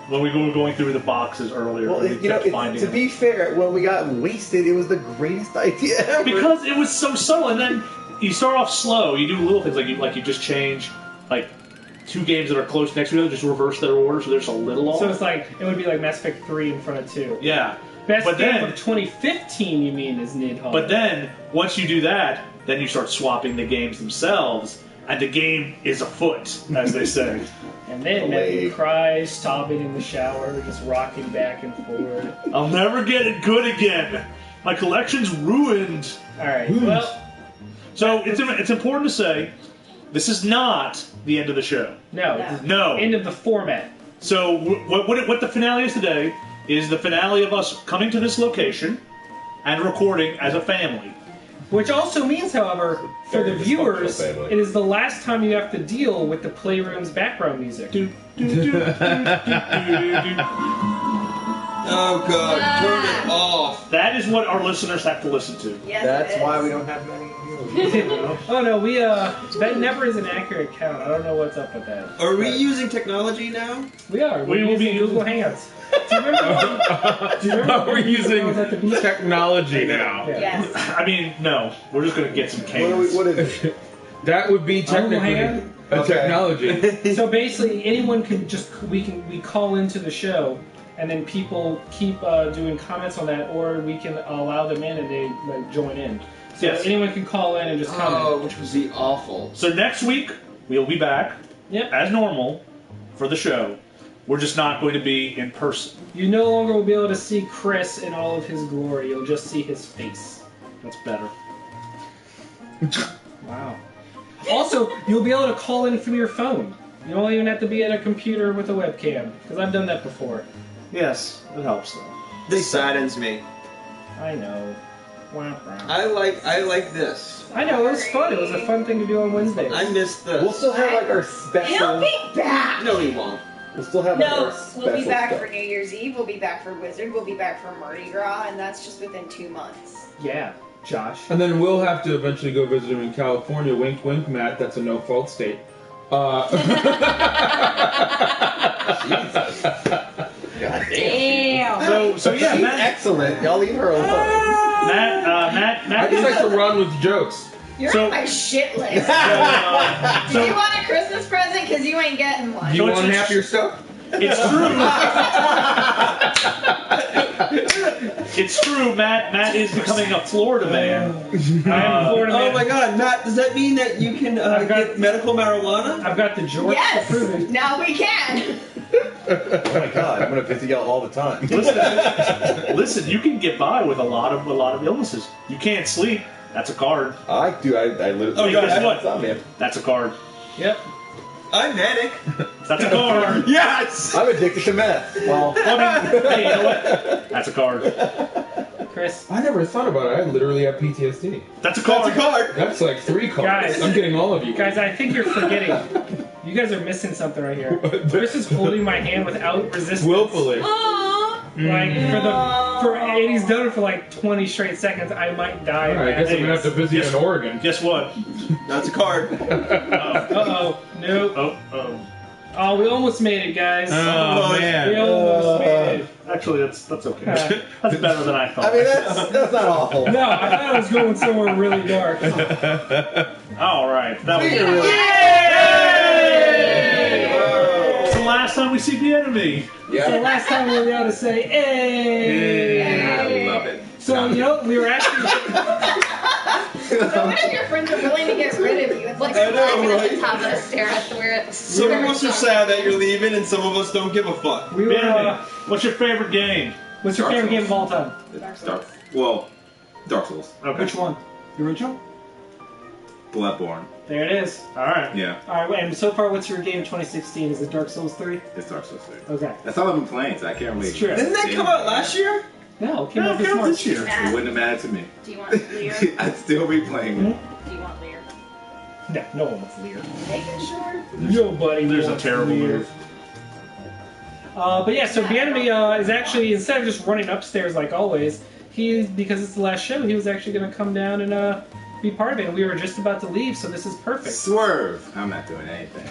when we were going through the boxes earlier. Well, we kept finding to them. be fair, when we got wasted, it was the greatest idea ever. Because it was so subtle, and then you start off slow. You do little things like you just change like 2 games that are close next to each other, just reverse their order, so there's a little off. So it's like it would be like Mass Effect 3 in front of 2. Yeah. Best But game then- of 2015, you mean, is Nidhogg. But then, once you do that, then you start swapping the games themselves, and the game is afoot, as they say. And then Matthew cries, sobbing in the shower, just rocking back and forth. I'll never get it good again. My collection's ruined. All right. Well, so it's important to say, this is not the end of the show. no. No. End of the format. So what the finale is today is the finale of us coming to this location and recording as a family. Which also means, however, for the viewers, it is the last time you have to deal with the Playroom's background music. Oh god, turn it off. That is what our listeners have to listen to. Yes, That's it is. why we don't have many viewers. Oh no, that never is an accurate count. I don't know what's up with that. Are we using technology now? We are. We will be using Google Hangouts. Do you remember? We're using I was at the beach? technology now. Yeah. Yes. I mean, no. We're just going to get some cans. What is it? That would be technically Hangout? a Okay. technology. So basically, anyone can we call into the show, and then people keep doing comments on that, or we can allow them in and they like join in. So Yes. anyone can call in and just comment. Oh, which was the awful. So next week, we'll be back Yep. as normal for the show. We're just not going to be in person. You no longer will be able to see Chris in all of his glory. You'll just see his face. That's better. Wow. Also, you'll be able to call in from your phone. You don't even have to be at a computer with a webcam, because I've done that before. Yes, it helps though. This saddens me. I know. Wah, wah. I like this. I know, it was fun. It was a fun thing to do on Wednesdays. I missed this. We'll still have like our He'll special. be back. No, he won't. We'll still have like our No, special we'll be back stuff. for New Year's Eve. We'll be back for Wizard. We'll be back for Mardi Gras, and that's just within 2 months. Yeah, Josh. And then we'll have to eventually go visit him in California. Wink, wink, Matt. That's a no-fault state. Jesus. God damn. Damn. So yeah, She's Matt. excellent. Y'all leave her alone. Matt. I just like to run with jokes. You're So- on my shit list. Do So you want a Christmas present? Because you ain't getting one. Do you So want it's- half your stuff? it's true. It's true. Matt is becoming a Florida man. I'm Florida man. Oh my god, Matt, does that mean that you can I've got- get medical marijuana? I've got the George Yes. to prove it. Now we can. Oh my god, I'm gonna visit y'all all the time. Listen, you can get by with a lot of illnesses. You can't sleep. That's a card. I literally. Oh, guess what? It's on, man. That's a card. Yep. I'm manic. That's a card. Yes! I'm addicted to meth. Well, I mean, hey, you know what? That's a card. Chris. I never thought about it. I literally have PTSD. That's a card. That's a card. That's like 3 cards. Guys. I'm getting all of you. Guys, I think you're forgetting. You guys are missing something right here. Chris is holding my hand without resistance. Willfully. Like and he's done it for like 20 straight seconds. I might die. All right, I guess I'm gonna have to visit Yes. in Oregon. Guess what? That's a card. Uh-oh. Nope. Oh. Oh, we almost made it, guys. Oh, We almost made it. Actually, that's okay. That's better than I thought. I mean that's not awful. No, I thought I was going somewhere really dark. All right. That was Speaking of really- It's the last time we see the enemy. So last time we were able to say, hey! I love it. So, you know, we were actually... So what if your friends are willing to get rid of you? It's like I know, Laughing at right? the top of the stairs where it's Some of us are sad that you're leaving, and some of us don't give a fuck. We were, Benny, what's your favorite game? what's your favorite game of all time? Dark Souls. Okay. Which one? The original? Bloodborne. There it is. All right. Yeah, Alright, and so far, what's your game of 2016? Is it Dark Souls 3? it's Dark Souls 3. Okay. That's all I've been playing, so I can't really. It's true. Didn't that come out last year? No, it came No, out it this came out March. this year. It wouldn't have mattered to me. Do you want Lear? I'd still be playing it. Do you want Lear? No, no one wants Lear. Making sure. Nobody There's a wants terrible Lear. move. But yeah, so Bienemy is actually, instead of just running upstairs like always, because it's the last show, he was actually going to come down and be part of it. And we were just about to leave, so this is perfect. Swerve. I'm not doing anything.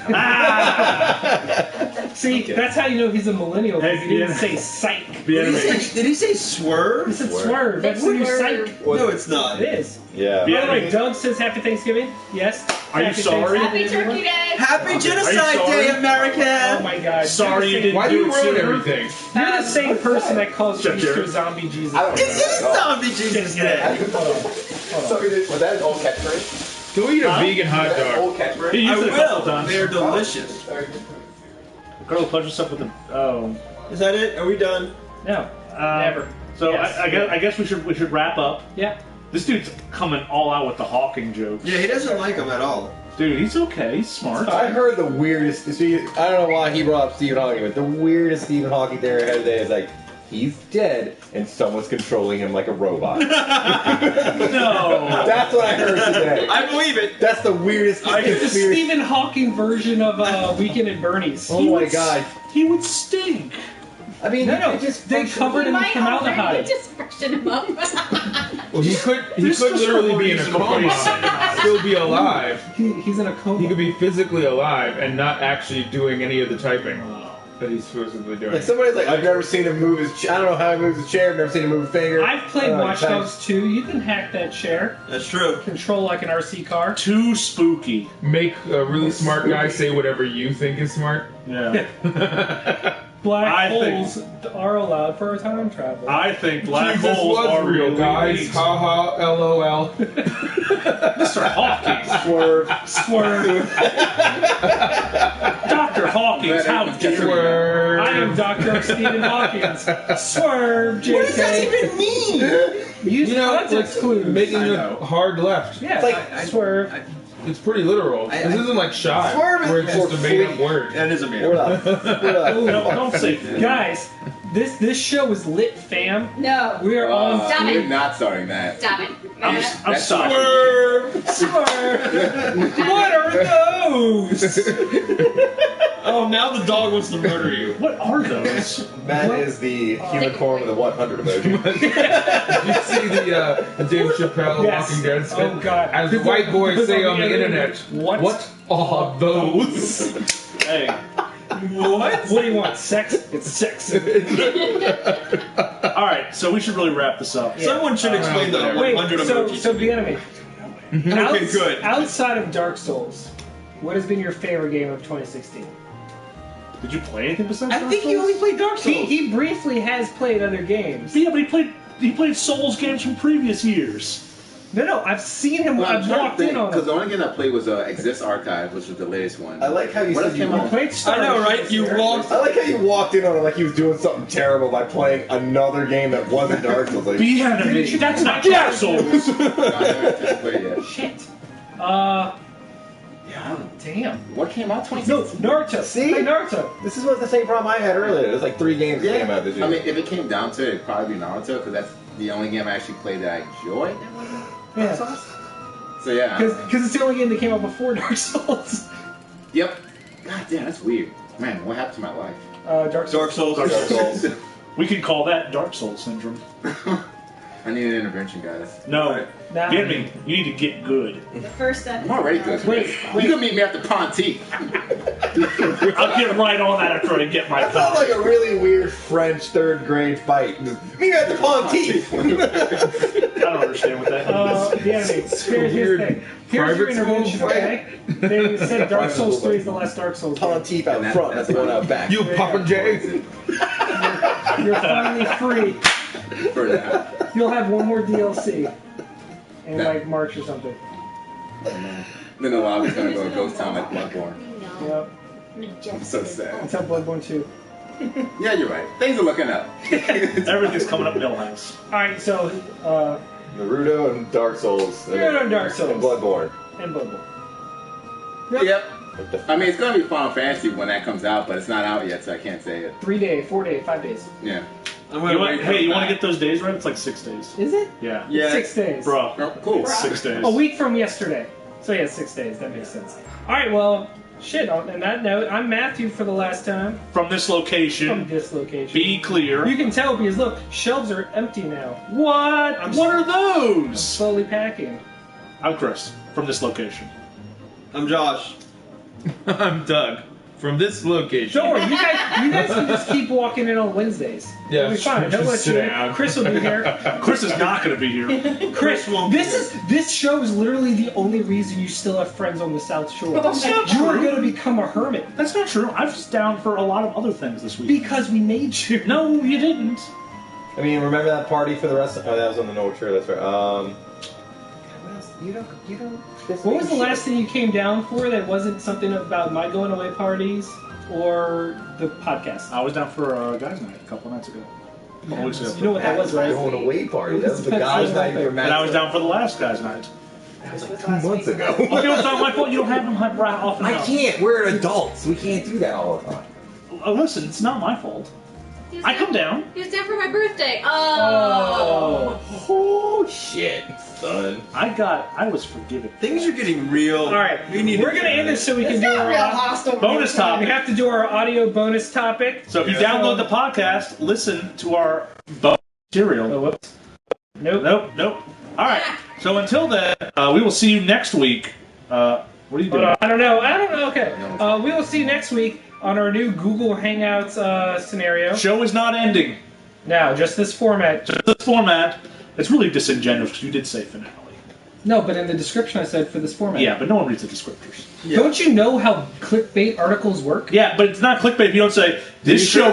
See, Okay. that's how you know he's a millennial, because Hey, he didn't yeah. say psych. Be enemy. Did he say swerve? He said Swerve. swerve. That's the new psych. No, it's not. It is. Yeah. Be By the way, enemy. Doug says Happy Thanksgiving. Yes. Are you Happy sorry? Happy Thanksgiving, Turkey everyone. Day! Happy Genocide Are you sorry? Day, America! Oh my God. Sorry you You're the didn't Why do you do it ruin sooner. everything? same- You're the same person that calls Check Easter here. Zombie Jesus. I don't It is Zombie Jesus Day! Hold on. So was that an old catchphrase? Go eat a Huh? vegan hot Was that an dog. old catchphrase? He I used it a couple will. times. They're delicious. Girl, punch yourself with the. Oh. Is that it? Are we done? No. Never. So Yes. I guess we should wrap up. Yeah. This dude's coming all out with the Hawking jokes. Yeah, he doesn't like them at all. Dude, he's okay. He's smart. I heard the weirdest. See, I don't know why he brought up Stephen Hawking, but the weirdest Stephen Hawking theory I heard today is like he's dead and someone's controlling him like a robot. No. That's what I heard today. I believe it. That's the weirdest It's the conspiracy. Stephen Hawking version of Weekend at Bernie's. Oh my god! He would stink. I mean, No, it just they functions- covered him in Might already formaldehyde. just freshen him up. Well, he could This just literally be in a reason before you coma, say it. still be alive. He's in a coma. He could be physically alive and not actually doing any of the typing that he's supposedly doing. Like somebody's like, I've never seen him move his. I don't know how he moves his chair. I've never seen him move a finger. I've played I don't know, Watch he Dogs 2. You can hack that chair. That's true. Control like an RC car. Too spooky. Make a really smart guy say whatever you think is smart. Yeah. Black I holes are allowed for time travel. I think black Jesus holes was are real, really guys. neat. Ha ha, LOL. Mr. Hawking. Swerve. Swerve. Dr. Hawkins, how dare you? Swerve. I am Dr. Stephen Hawkins. Swerve, JK. What does that even mean? Use You know, context like clues. making I a know. hard left. Yeah, It's like- swerve. It's pretty literal. This isn't like Shy, Swerve is where it's just a made up for word. That is a We're man. up. We're up. Don't say that. Guys, this show is lit, fam. No. We are on. Stop We're it. not starting that. Stop it. I'm That's sorry. Swerve. What are those? Oh, now the dog wants to murder you. What are those? That is the human form of the 100 emoji. Did you see the Dave Chappelle Yes. Walking Dead skit? Oh, God. As the white boys say on the internet, What? what are those? Hey. What do you want? Sex? It's sex. Alright, so we should really wrap this up. Someone should explain the Wait, 100 so emojis. so be enemy. Okay, good. Outside of Dark Souls, what has been your favorite game of 2016? Did you play anything besides I Dark think he Souls? only played Dark Souls. He briefly has played other games. Yeah, but he played Souls games from previous years. No, I've seen him. Well, I'm I've trying to walked in think, on because the him. only game I played was Exist Archive, which was the latest one. I like how you What said else you came out? Played Star I know, right? Wars. You walked. I like how you walked in on it like he was doing something terrible by playing another game that wasn't Dark Souls. Like, Be enemy. That's not Dark Souls. No, I haven't played yet. Shit. Yeah, I don't- Damn. what came out? No, 2016? Naruto. See? Play Naruto. this is what the same problem I had earlier. There's like 3 games that came out this year. I mean, if it came down to it, it'd probably be Naruto, because that's the only game I actually played that I enjoyed. Yeah. So yeah. Because it's the only game that came out before Dark Souls. Yep. God damn, that's weird. Man, what happened to my life? Dark Souls. Dark Souls. We could call that Dark Souls syndrome. I need an intervention, guys. No. Nah. Be enemy. You need to get good. The first step. I'm already good. Wait. You can meet me at the Pontiff. I'll get right on that after I get my That sounds phone. like a really weird French 3rd grade fight. Meet at the Pontiff. I don't understand what that means. The enemy. Here's the thing. Here's your private school intervention, fight. okay? They said Dark Private Souls school 3 is the last Dark Souls game. Pontiff out front. That's the one out back. You Papa J. You're finally free. For that. You'll have one more DLC in That- like March or something. Then the lobby's gonna go to Ghost Town like Bloodborne. Yep. I'm so sad. Until Bloodborne 2. Yeah, you're right. Things are looking up. Everything's coming up Millhouse. Alright, so Naruto and Dark Souls. Naruto and Dark Souls. And Bloodborne. and Bloodborne. Yep. I mean, it's gonna be Final Fantasy when that comes out, but it's not out yet, so I can't say it. 3 day, 4 day, 5 days. Yeah. You want to get those days right? It's like 6 days. Is it? Yeah. Yeah. 6 days. Bro. Oh, cool. 6 days. A week from yesterday. So yeah, 6 days. That makes sense. Alright, well, shit, on that note, I'm Matthew for the last time From this from location, this location. be clear. You can tell because look, shelves are empty now. What? What are those? Slowly packing. I'm Chris, from this location. I'm Josh. I'm Doug. from this location. Don't worry, you guys can just keep walking in on Wednesdays. Yeah, It'll be fine. He'll let sit you. down. Chris will be here. Chris is not going to be here. Chris, this show is literally the only reason you still have friends on the South Shore. That's not You are true. going to become a hermit That's not true. I was down for a lot of other things this week. because we made you. No, you didn't. I mean, remember that party for the rest of... Oh, that was on the Noel Tour, that's right. What else? You don't... What was the last thing you came down for that wasn't something about my going away parties or the podcast? I was down for a guys' night a couple nights ago. A couple weeks ago. You know what that was, right? Going away party. That was the guys' night for Matt. And I was down for the last guys' night. That was like 2 months ago. Okay, well, it's not my fault. You don't have them right often. I can't. We're adults. We can't do that all the time. Listen, it's not my fault. I come down. He was down for my birthday. Oh. Oh, shit, son. I was forgiven. Things are getting real. All right, we're going to end this so we can do our Bonus We topic. have to do our audio bonus topic. So if you download the podcast, listen to our bonus material. Oh, whoops. Nope. Nope. All right. So until then, we will see you next week. What are you doing? I don't know. Okay. We will see you next week on our new Google Hangouts scenario. Show is not ending. Now, just this format. Just this format. It's really disingenuous because you did say finale. No, but in the description I said for this format. Yeah, but no one reads the descriptors. Don't you know how clickbait articles work? Yeah, but it's not clickbait if you don't say, this show